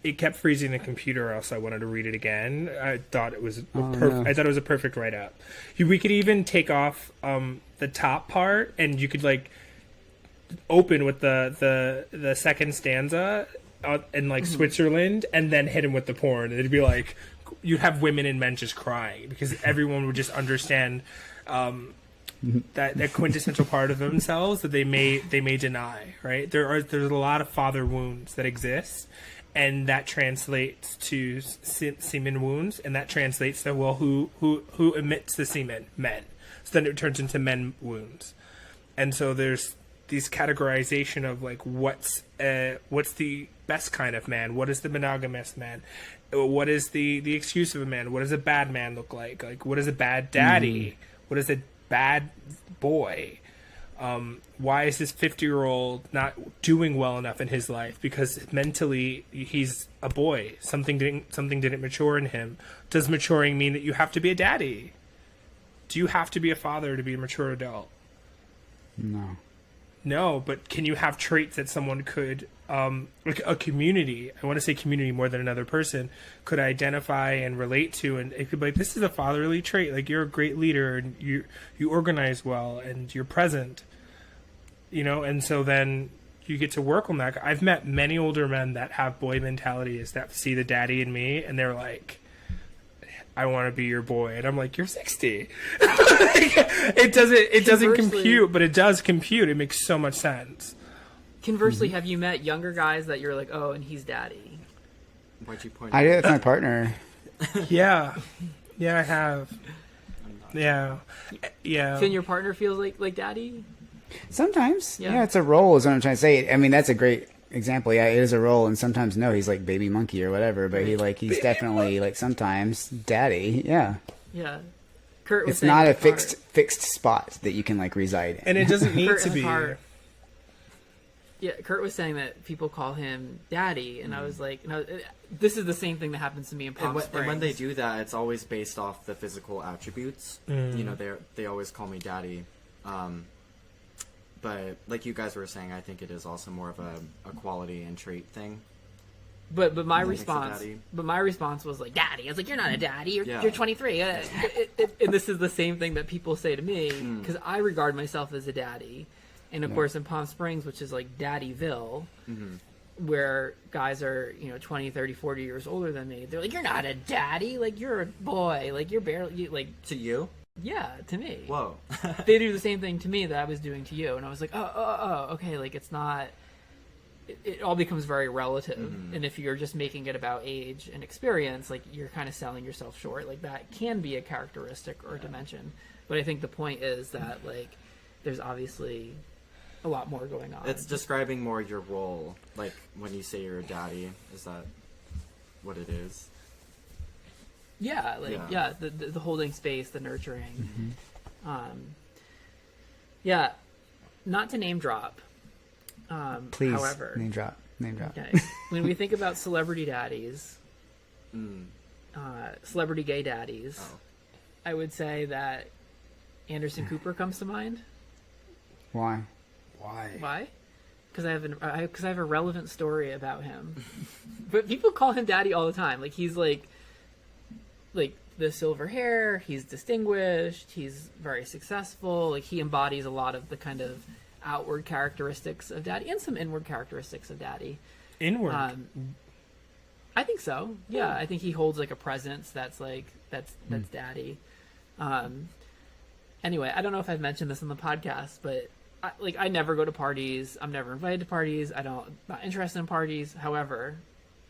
It kept freezing the computer, or else I wanted to read it again. I thought it was I thought it was a perfect write up. We could even take off the top part, and you could open with the second stanza in Switzerland, and then hit him with the porn. It'd be you'd have women and men just crying because everyone would just understand that quintessential part of themselves that they may deny. Right? There's a lot of father wounds that exist, and that translates to semen wounds, and that translates to who emits the semen? Men. So then it turns into men wounds, and so there's these categorization of what's the best kind of man, what is the monogamous man, what is the excuse of a man, what does a bad man look like what is a bad daddy, what is a bad boy, why is this 50-year-old not doing well enough in his life? Because mentally he's a boy, something didn't mature in him. Does maturing mean that you have to be a daddy? Do you have to be a father to be a mature adult? No, but can you have traits that someone could, a community, I want to say community more than another person, could identify and relate to, and it could be this is a fatherly trait, you're a great leader, and you organize well, and you're present, and so then you get to work on that. I've met many older men that have boy mentalities, that see the daddy in me, and they're I want to be your boy, and I'm you're 60. It doesn't compute, but it does compute. It makes so much sense. Conversely, have you met younger guys that you're oh, and he's daddy? Why'd you point? I did it with my partner. Yeah, I have. Yeah. Finn, your partner feels like daddy? Sometimes, yeah, it's a role, is what I'm trying to say. I mean, that's a great example. Yeah, it is a role, and sometimes he's baby monkey or whatever, but he's definitely sometimes daddy. Yeah. Curt was it's not a fixed spot that you can reside in, and it doesn't need to be. Yeah, Curt was saying that people call him daddy, and I was this is the same thing that happens to me in Palm Springs. And when they do that, it's always based off the physical attributes. They always call me daddy. But like you guys were saying, I think it is also more of a quality and trait thing. But my response was daddy. I was you're not a daddy. You're 23. And this is the same thing that people say to me because I regard myself as a daddy. And of course in Palm Springs, which is Daddyville, where guys are 20, 30, 40 years older than me, they're you're not a daddy. You're a boy. You're barely to you. Yeah, to me. Whoa. They do the same thing to me that I was doing to you, and I was like, oh, okay, like it's not. It all becomes very relative, and if you're just making it about age and experience, like you're kind of selling yourself short. Like that can be a characteristic or a dimension, but I think the point is that like there's obviously a lot more going on. It's describing more your role, like when you say you're a daddy. Is that what it is? Yeah, like the holding space, the nurturing. Yeah, not to name drop. Please, however, name drop. Okay. When we think about celebrity daddies, celebrity gay daddies, I would say that Anderson Cooper comes to mind. Why? Why? Because I have a relevant story about him. But people call him daddy all the time. Like he's like the silver hair. He's distinguished. He's very successful. Like he embodies a lot of the kind of outward characteristics of daddy and some inward characteristics of daddy. Inward. I think so. Yeah, I think he holds like a presence that's like that's daddy. Anyway, I don't know if I've mentioned this on the podcast, but I never go to parties. I'm never invited to parties. Not interested in parties. However,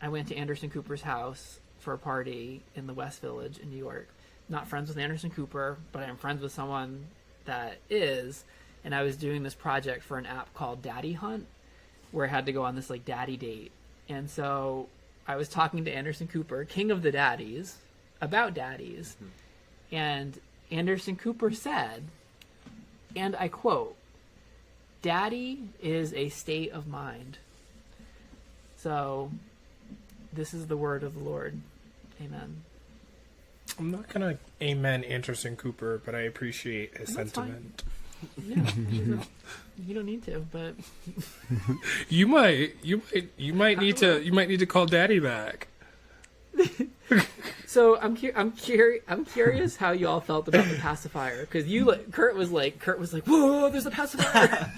I went to Anderson Cooper's house for a party in the West Village in New York. Not friends with Anderson Cooper, but I'm friends with someone that is. And I was doing this project for an app called Daddy Hunt, where I had to go on this like daddy date. And so I was talking to Anderson Cooper, king of the daddies, about daddies. And Anderson Cooper said, and I quote, "Daddy is a state of mind." So this is the word of the Lord. Amen. I'm not gonna amen Anderson Cooper, but I appreciate his That's sentiment. Yeah, you don't need to, but You might need to call Daddy back. so I'm curious how you all felt about the pacifier, because Curt was like, "Whoa, there's a pacifier!"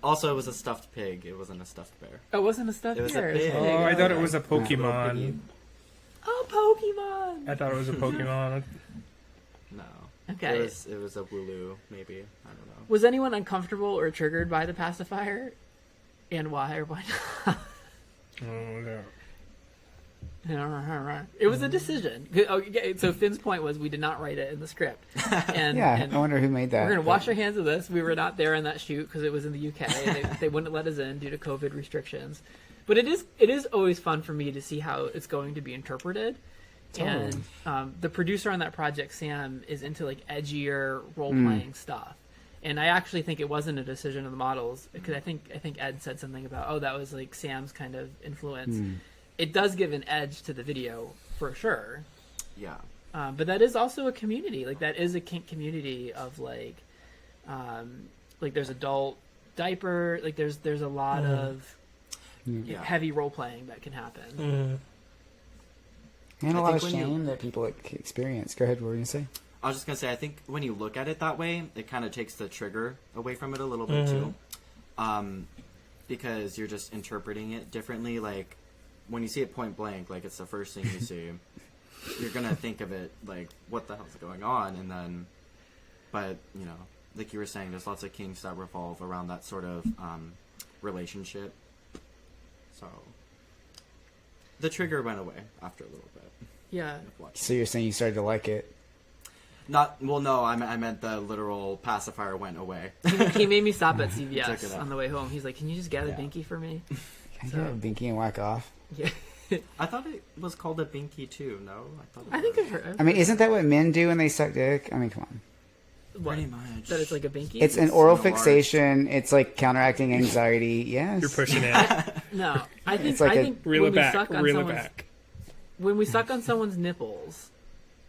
Also, it was a stuffed pig. It wasn't a stuffed bear. It wasn't a stuffed It was a bear. pig. Oh, I thought it was a Little Pokemon. piggy. Oh, Pokemon. I thought it was a Pokemon. No. Okay. It was a Wooloo, maybe. I don't know. Was anyone uncomfortable or triggered by the pacifier, and why or why not? Oh, no. It was a decision. Okay, so Finn's point was we did not write it in the script. And, Yeah, and I wonder who made that. we're going to wash our hands of this. We were not there in that shoot because it was in the UK. And they wouldn't let us in due to COVID restrictions. But it is always fun for me to see how it's going to be interpreted. Totally. And the producer on that project, Sam, is into like edgier role-playing stuff. And I actually think it wasn't a decision of the models, because I think Ed said something about, that was like Sam's kind of influence. It does give an edge to the video for sure. Yeah. But that is also a community. Like that is a kink community of like there's adult diaper. Like there's a lot of heavy role playing that can happen. And a I lot of think when shame that people experience. Go ahead, what were you going to say? I was just going to say, I think when you look at it that way, it kind of takes the trigger away from it a little bit too. Because you're just interpreting it differently. Like, when you see it point blank, like it's the first thing you see, you're going to think of it like, what the hell's going on? And then, but, you know, like you were saying, there's lots of kinks that revolve around that sort of relationship. So, the trigger went away after a little bit. Yeah. So you're saying you started to like it? No, I meant the literal pacifier went away. He made me stop at Took it CVS out. on the way home. He's like, "Can you just get a binky for me?" Can I get a binky and whack off? Yeah. I thought it was called a binky too. No, I think I've heard. I mean, isn't that what men do when they suck dick? I mean, come on. What? pretty much. That it's like a binky. It's an oral so large. fixation. It's like counteracting anxiety. Yes. You're pushing it. No, I think It's like a- Reel when it we back. suck on Reel it someone's back. when we suck on someone's nipples,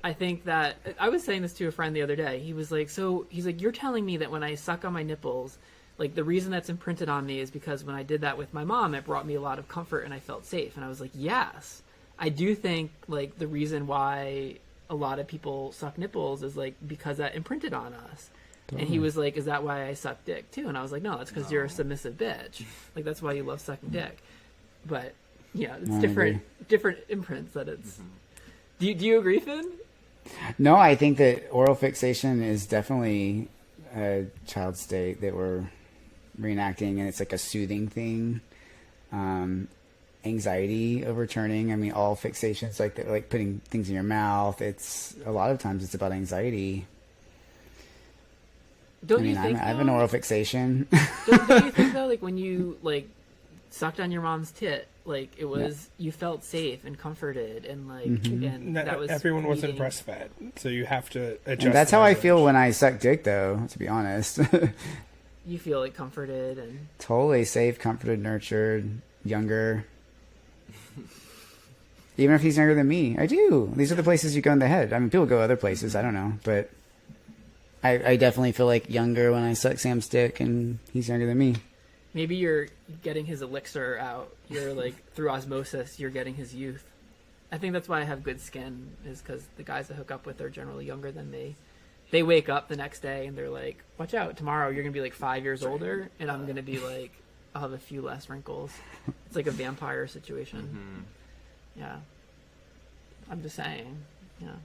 I think that I was saying this to a friend the other day. He was like, you're telling me that when I suck on my nipples, like the reason that's imprinted on me is because when I did that with my mom, it brought me a lot of comfort and I felt safe. And I was like, yes, I do think like the reason why a lot of people suck nipples is like because that imprinted on us. And he was like, is that why I suck dick too? And I was like, no, that's because you're a submissive bitch. Like that's why you love sucking dick. But yeah, it's I different imprints that it's. Do you agree, Finn? No, I think that oral fixation is definitely a child state that we're reenacting, and it's like a soothing thing. Anxiety overturning. I mean, all fixations, like putting things in your mouth. It's a lot of times it's about anxiety. Don't I mean, you think I have an oral fixation. don't you think though, like when you like sucked on your mom's tit, like it was you felt safe and comforted and like and that was everyone wasn't creating- breastfed, so you have to adjust. And that's the how I language. feel when I suck dick, though. To be honest, You feel like comforted and totally safe, comforted, nurtured, younger. Even if he's younger than me, I do. These are the places you go in the head. I mean, people go other places. I don't know, but I definitely feel like younger when I suck Sam's dick, and he's younger than me. maybe you're getting his elixir out. You're like through osmosis, you're getting his youth. I think that's why I have good skin, is because the guys I hook up with are generally younger than me. They wake up the next day and they're like, watch out, tomorrow you're going to be like 5 years older, and I'm going to be like, I'll have a few less wrinkles. It's like a vampire situation. Yeah. I'm just saying. Yeah.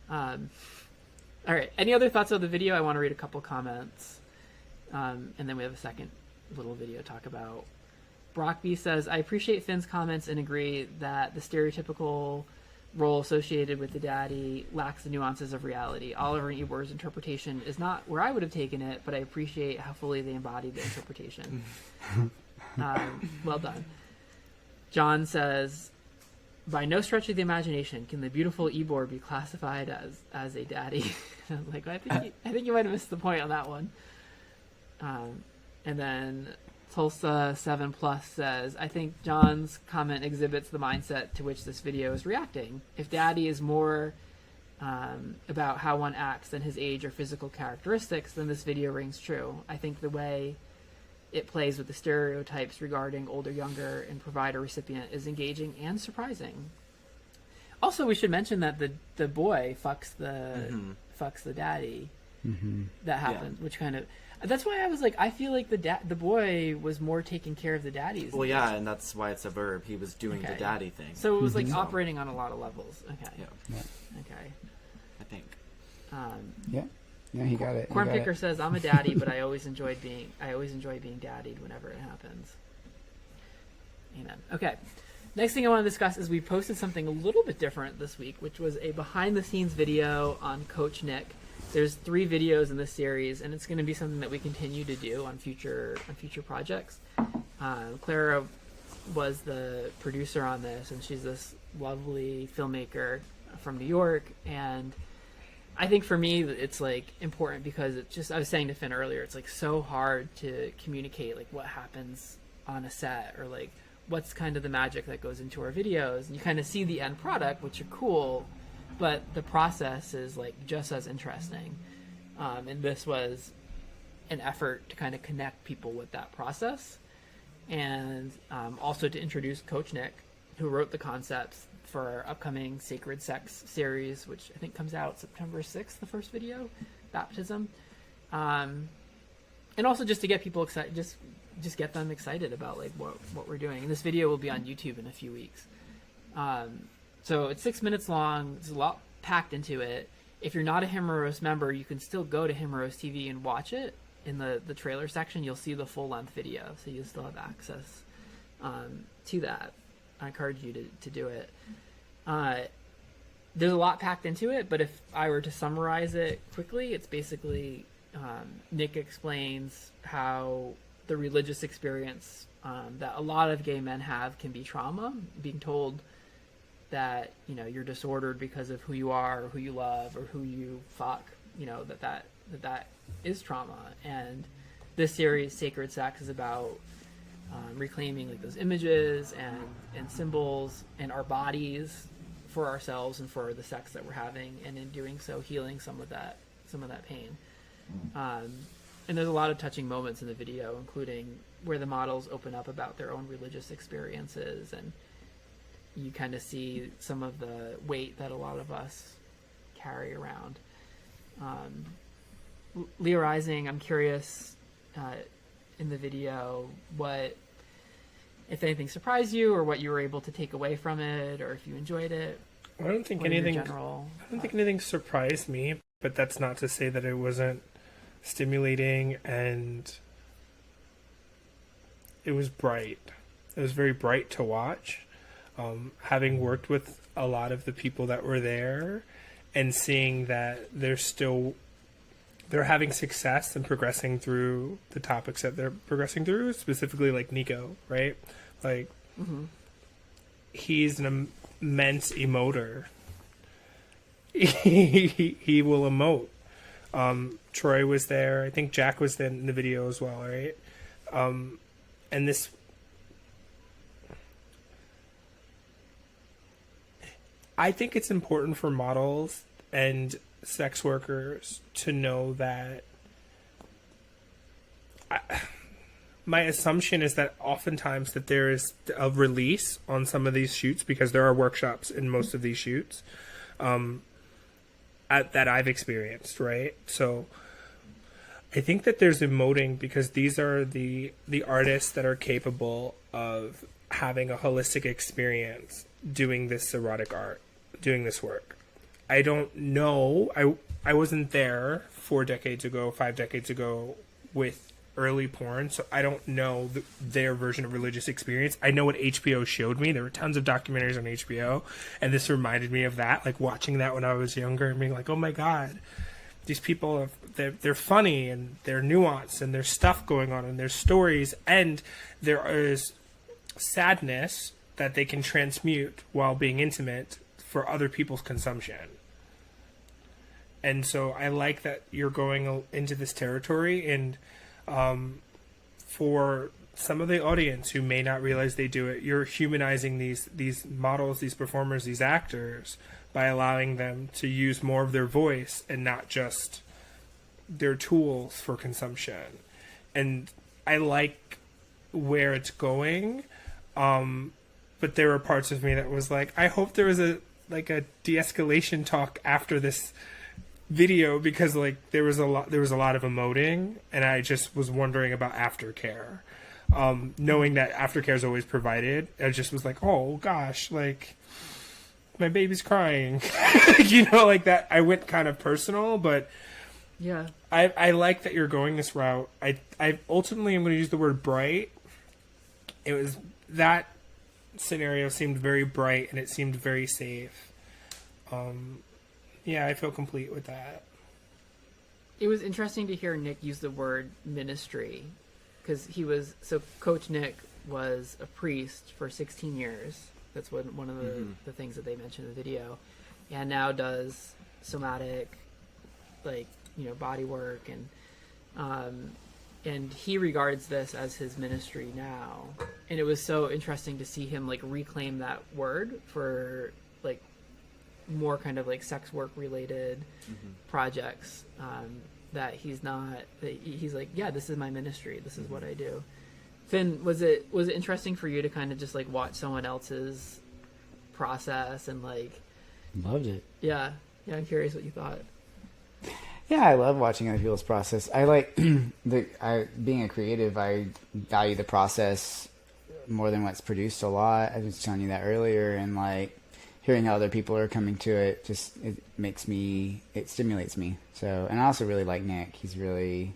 All right. Any other thoughts on the video? I want to read a couple comments. And then we have a second little video to talk about. Brockby says, I appreciate Finn's comments and agree that the stereotypical role associated with the daddy lacks the nuances of reality. Oliver and Ebor's interpretation is not where I would have taken it, but I appreciate how fully they embodied the interpretation. Well done. John says, by no stretch of the imagination can the beautiful Ebor be classified as a daddy. I'm like, I think you might have missed the point on that one. And then Tulsa 7 Plus says, I think John's comment exhibits the mindset to which this video is reacting. If daddy is more about how one acts than his age or physical characteristics, then this video rings true. I think the way it plays with the stereotypes regarding older, younger, and provider recipient is engaging and surprising. Also, we should mention that the boy fucks the daddy. That happened, which kind of, that's why I was like, I feel like the boy was more taking care of the daddies. Well, yeah, and that's why it's a verb. He was doing the daddy thing. So it was like operating on a lot of levels. Okay. Yeah. Okay. I think. Yeah, he got it. Corn Picker says, I'm a daddy, but I always enjoy being daddied whenever it happens. Amen. Okay. Next thing I want to discuss is we posted something a little bit different this week, which was a behind the scenes video on Coach Nick. There's 3 videos in this series, and it's going to be something that we continue to do on future projects. Clara was the producer on this, and she's this lovely filmmaker from New York. And I think for me, it's like important because it's just, I was saying to Finn earlier, it's like so hard to communicate like what happens on a set, or like what's kind of the magic that goes into our videos. And you kind of see the end product, which are cool, but the process is like just as interesting. And this was an effort to kind of connect people with that process, and also to introduce Coach Nick, who wrote the concepts for our upcoming Sacred Sex series, which I think comes out September 6th, the first video, Baptism. And also just to get people excited, just get them excited about like what we're doing. And this video will be on YouTube in a few weeks. So it's 6 minutes long. There's a lot packed into it. If you're not a Himeros member, you can still go to Himeros TV and watch it. In the trailer section, you'll see the full length video, so you'll still have access to that. I encourage you to do it. There's a lot packed into it, but if I were to summarize it quickly, it's basically Nick explains how the religious experience that a lot of gay men have can be trauma, being told that you're disordered because of who you are, or who you love, or who you fuck. That is trauma. And this series, Sacred Sex, is about reclaiming like those images and symbols and our bodies for ourselves and for the sex that we're having, and in doing so, healing some of that pain. And there's a lot of touching moments in the video, including where the models open up about their own religious experiences, and you kind of see some of the weight that a lot of us carry around. LeoRising, I'm curious, in the video, what, if anything, surprised you, or what you were able to take away from it, or if you enjoyed it. I don't think what are your anything. general I don't think anything surprised me, but that's not to say that it wasn't stimulating, and it was bright. It was very bright to watch. Having worked with a lot of the people that were there, and seeing that they're having success and progressing through the topics that they're progressing through, specifically like Nico, right? Like, he's an immense emoter. He will emote. Troy was there. I think Jack was in the video as well, right? And this, I think it's important for models and sex workers to know that my assumption is that oftentimes that there is a release on some of these shoots, because there are workshops in most of these shoots that I've experienced, right? So I think that there's emoting because these are the artists that are capable of having a holistic experience doing this erotic art, doing this work. I don't know. I wasn't there 4 decades ago, 5 decades ago with early porn, so I don't know their version of religious experience. I know what HBO showed me. There were tons of documentaries on HBO, and this reminded me of that, like watching that when I was younger and being like, oh my God, these people, they're funny and they're nuanced and there's stuff going on and there's stories and there is sadness that they can transmute while being intimate for other people's consumption. And so I like that you're going into this territory, and for some of the audience who may not realize they do it, you're humanizing these models, these performers, these actors by allowing them to use more of their voice and not just their tools for consumption. And I like where it's going, but there were parts of me that was like, I hope there was a de-escalation talk after this video, because like there was a lot of emoting, and I just was wondering about aftercare. Knowing that aftercare is always provided, I just was like, oh gosh, like my baby's crying. Like that. I went kind of personal, but Yeah. I like that you're going this route. I ultimately am going to use the word bright. It was that scenario seemed very bright and it seemed very safe. Yeah, I feel complete with that. It was interesting to hear Nick use the word ministry, because Coach Nick was a priest for 16 years. That's one of the things that they mentioned in the video, and now does somatic, body work, and he regards this as his ministry now. And it was so interesting to see him reclaim that word for more kind of sex work related projects, that he's like, yeah, this is my ministry, this is what I do. Finn, was it interesting for you to kind of just watch someone else's process and Loved it. yeah, I'm curious what you thought. Yeah, I love watching other people's process. I like being a creative. I value the process more than what's produced a lot. I was telling you that earlier, and hearing how other people are coming to it it stimulates me. So, and I also really like Nick. He's really,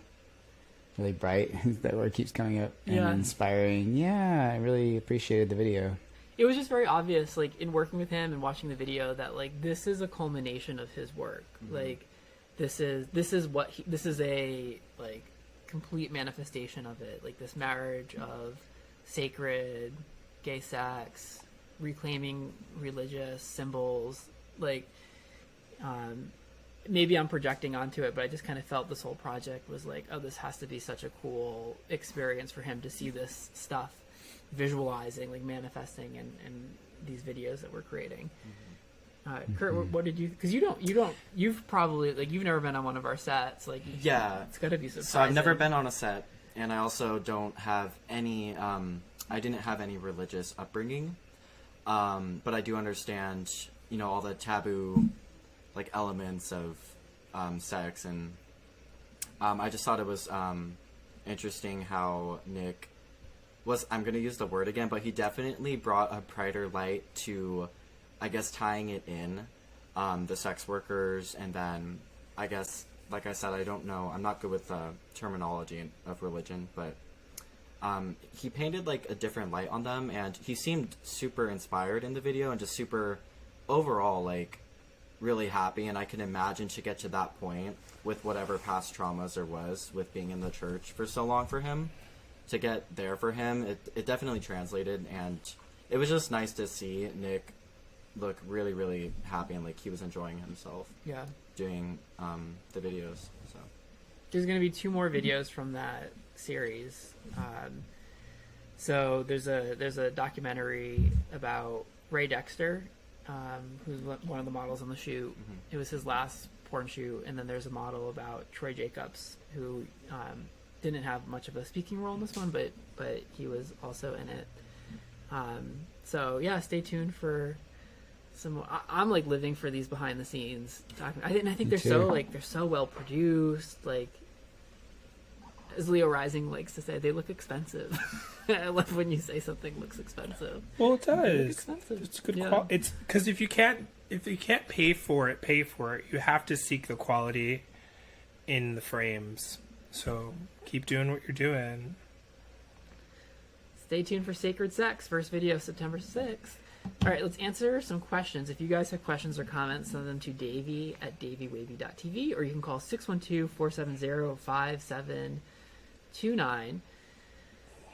really bright. That word keeps coming up, and inspiring. Yeah, I really appreciated the video. It was just very obvious, in working with him and watching the video, that this is a culmination of his work. This is a complete manifestation of it. This marriage of sacred gay sex, reclaiming religious symbols. Maybe I'm projecting onto it, but I just kind of felt this whole project was oh, this has to be such a cool experience for him to see this stuff visualizing, manifesting in these videos that we're creating. Curt, what did you? Because you've probably you've never been on one of our sets. Yeah, it's gotta be surprising. So I've never been on a set, and I also don't have any. I didn't have any religious upbringing, but I do understand, all the taboo, elements of sex, and I just thought it was interesting how Nick was. I'm going to use the word again, but he definitely brought a brighter light to I guess tying it in, the sex workers, and then I guess, like I said, I don't know, I'm not good with the terminology of religion, but he painted like a different light on them, and he seemed super inspired in the video and just super overall like really happy. And I can imagine to get to that point with whatever past traumas there was with being in the church for so long for him, to get there for him, it definitely translated. And it was just nice to see Nick look really, really happy and like he was enjoying himself Yeah. doing the videos. So There's going to be 2 more videos from that series. So there's a documentary about Ray Dexter, who's one of the models on the shoot. It was his last porn shoot. And then there's a model about Troy Jacobs, who didn't have much of a speaking role in this one, but he was also in it. So yeah, stay tuned for some. I'm like living for these behind the scenes. I think they're so well produced. Like, as LeoRising likes to say, they look expensive. I love when you say something looks expensive. Well, it does. Look expensive. It's good. Yeah. It's because if you can't pay for it, you have to seek the quality in the frames. So keep doing what you're doing. Stay tuned for Sacred Sex, first video September 6th. All right, let's answer some questions. If you guys have questions or comments, send them to Davey at daveywavy.tv, or you can call 612-470-5729.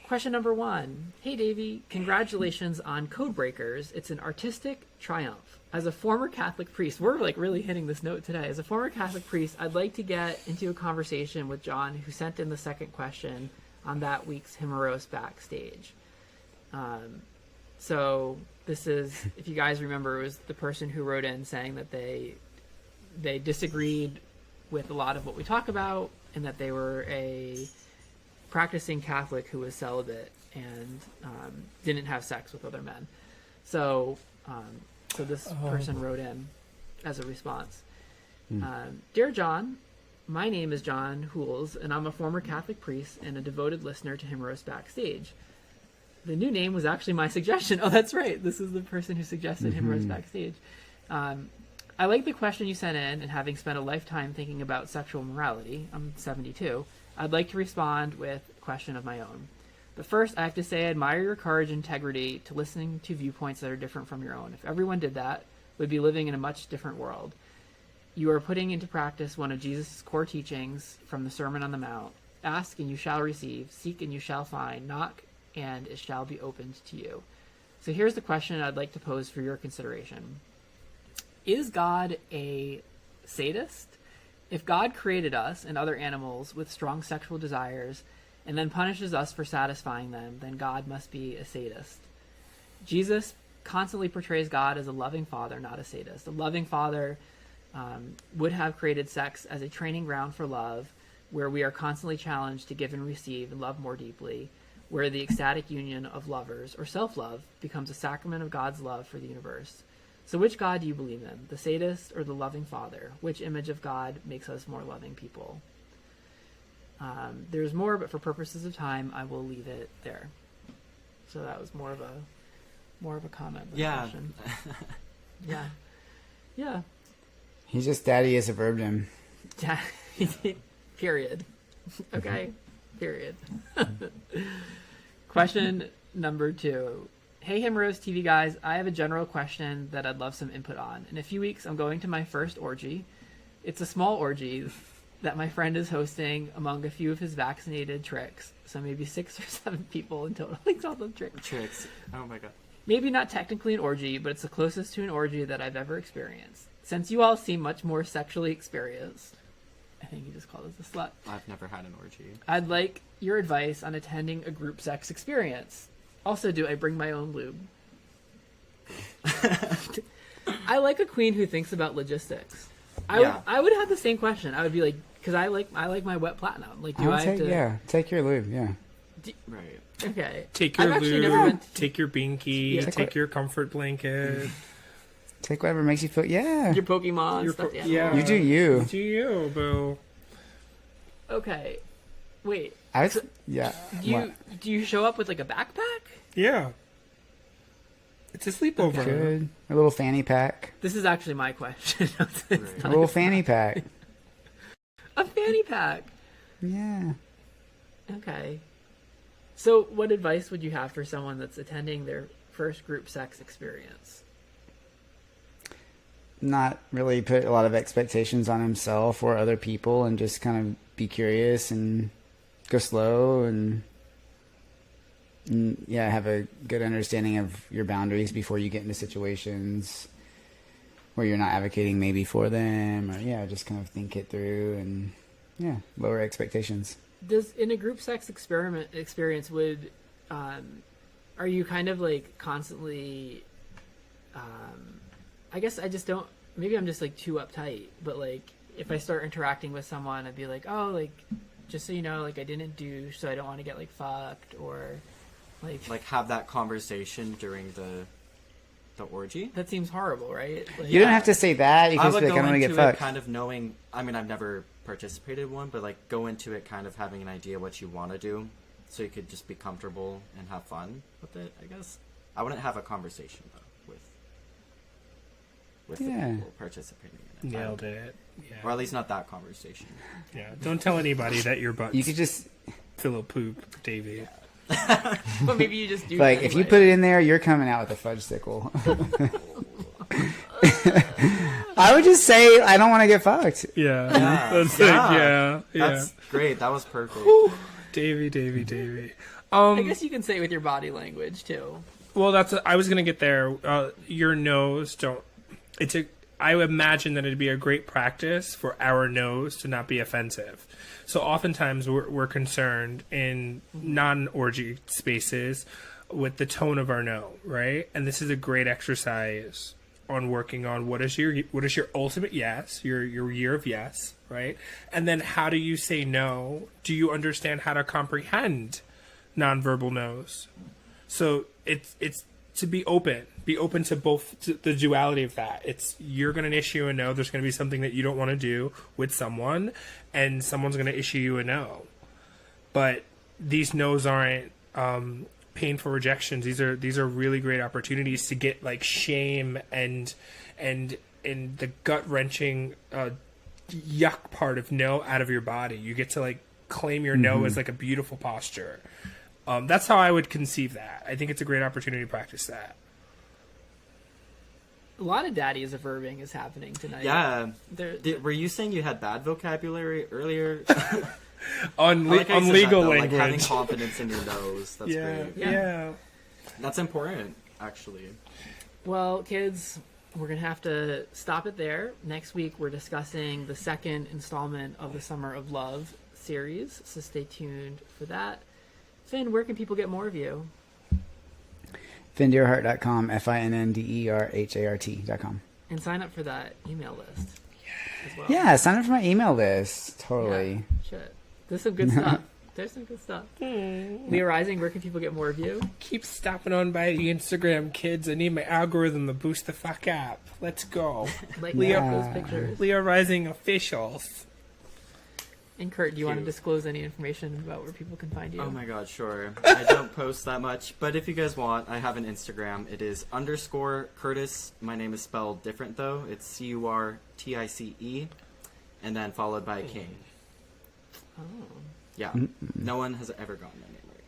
Question number 1. Hey, Davey, congratulations on Codebreakers. It's an artistic triumph. As a former Catholic priest, we're like really hitting this note today. As a former Catholic priest, I'd like to get into a conversation with John, who sent in the second question on that week's Himeros Backstage. So this is, if you guys remember, it was the person who wrote in saying that they disagreed with a lot of what we talk about, and that they were a practicing Catholic who was celibate and didn't have sex with other men. So this person wrote in as a response. Dear John, my name is John Hools, and I'm a former Catholic priest and a devoted listener to Himeros Backstage. The new name was actually my suggestion. Oh, that's right. This is the person who suggested Himeros Backstage. I like the question you sent in, and having spent a lifetime thinking about sexual morality, I'm 72, I'd like to respond with a question of my own. But first, I have to say I admire your courage and integrity to listening to viewpoints that are different from your own. If everyone did that, we'd be living in a much different world. You are putting into practice one of Jesus' core teachings from the Sermon on the Mount. Ask and you shall receive, seek and you shall find, knock and it shall be opened to you. So here's the question I'd like to pose for your consideration. Is God a sadist? If God created us and other animals with strong sexual desires and then punishes us for satisfying them, then God must be a sadist. Jesus constantly portrays God as a loving father, not a sadist. A loving father would have created sex as a training ground for love, where we are constantly challenged to give and receive and love more deeply, where the ecstatic union of lovers, or self-love, becomes a sacrament of God's love for the universe. So which God do you believe in, the sadist or the loving father? Which image of God makes us more loving people? There's more, but for purposes of time, I will leave it there. So that was more of a comment than a question. Yeah. Yeah. He's just daddy is a verb to him. Period. Okay. Period. Question number 2. Hey, Himeros TV guys, I have a general question that I'd love some input on. In a few weeks, I'm going to my first orgy. It's a small orgy that my friend is hosting among a few of his vaccinated tricks. So maybe 6 or 7 people in total. He called them tricks. Oh my god. Maybe not technically an orgy, but it's the closest to an orgy that I've ever experienced. Since you all seem much more sexually experienced, I think he just called us a slut. I've never had an orgy. I'd like your advice on attending a group sex experience. Also, do I bring my own lube? I like a queen who thinks about logistics. I would have the same question. I would be like, because I like my wet platinum. Like, do I have to? Yeah, take your lube. Yeah. Right. Okay. Take your I've actually never lube, been take your binky, Yeah. take your comfort blanket. Take whatever makes you feel. Yeah. your Pokemon Your stuff. po- yeah. You do you. Do you, boo? Okay. Wait. Yeah. Do you show up with like a backpack? Yeah. It's a sleepover. Good. A little fanny pack. This is actually my question. It's Right. A not little fanny pack. a fanny pack. Yeah. Okay. So, what advice would you have for someone that's attending their first group sex experience? Not really put a lot of expectations on himself or other people, and just kind of be curious and go slow and yeah, have a good understanding of your boundaries before you get into situations where you're not advocating maybe for them, or yeah, just kind of think it through and yeah, lower expectations. Does in a group sex experience would are you kind of like constantly I guess I just don't, maybe I'm just like too uptight, but like if I start interacting with someone, I'd be like, oh, like just so you know, like I didn't douche, so I don't want to get like fucked, or like have that conversation during the orgy. that seems horrible, right? Like, You don't have to say that. You can I just would be like, go I'm gonna into get it fucked. kind of knowing. I mean, I've never participated in one, but like go into it kind of having an idea what you want to do, so you could just be comfortable and have fun with it. I guess I wouldn't have a conversation though with Yeah. the people participating in it. Nailed it. Yeah. Or at least not that conversation. Yeah. Don't tell anybody that your butt's You could just full of poop, Davey. but maybe you just do like if you put it in there, you're coming out with a fudge sickle. I would just say I don't want to get fucked. Yeah. Yeah. That's Yeah. like, yeah. That's great. That was perfect. Davey. I guess you can say it with your body language too. Well, I was gonna get there. Your no's don't. I would imagine that it'd be a great practice for our no's to not be offensive. So oftentimes we're concerned in non-orgy spaces with the tone of our no, right? And this is a great exercise on working on what is your ultimate yes, your year of yes, right? And then how do you say no? Do you understand how to comprehend nonverbal no's? So it's to be open to both, to the duality of that. It's you're going to issue a no. There's going to be something that you don't want to do with someone, and someone's going to issue you a no. But these no's aren't painful rejections. These are really great opportunities to get like shame and the gut wrenching yuck part of no out of your body. You get to like claim your no as like a beautiful posture. That's how I would conceive that. I think it's a great opportunity to practice that. A lot of daddies of verbing is happening tonight. Yeah. They're- Were you saying you had bad vocabulary earlier? On I like how you said legal that, though, language. Like having confidence in your nose. That's yeah, great. yeah. That's important, actually. Well, kids, we're going to have to stop it there. Next week, we're discussing the second installment of the Summer of Love series, so stay tuned for that. Finn, where can people get more of you? FinnDeerhart.com, FINNDERHART.com. And sign up for that email list as well. Yeah, sign up for my email list. Totally. Yeah, shit. There's some good stuff. There's some good stuff. LeoRising, where can people get more of you? Keep stopping on by the Instagram, kids. I need my algorithm to boost the fuck up. Let's go. Like Yeah. those pictures. LeoRising officials. And Curt, do you want to Cute. disclose any information about where people can find you? Oh my god, sure. I don't post that much, but if you guys want, I have an Instagram. It is _Curtis. My name is spelled different though. It's CURTICE, and then followed by King. Oh. Yeah, no one has ever gotten my name right.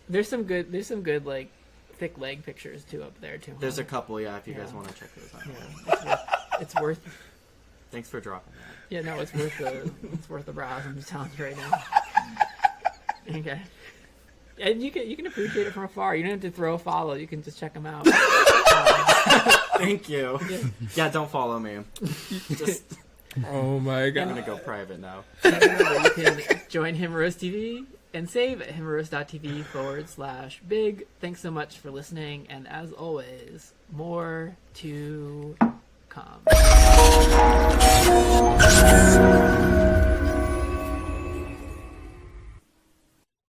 There's some good like thick leg pictures too up there too. There's huh? a couple, yeah. If you guys Yeah. want to check those out. Yeah, it's worth. Thanks for dropping that. Yeah, no, it's worth the browse. I'm just telling you right now. Okay. And you can appreciate it from afar. You don't have to throw a follow. You can just check them out. Thank you. Yeah, don't follow me. Just Oh my I'm god. gonna go private now. Remember, you can join Himeros TV and save at himeros.tv/big. Thanks so much for listening, and as always, more to come.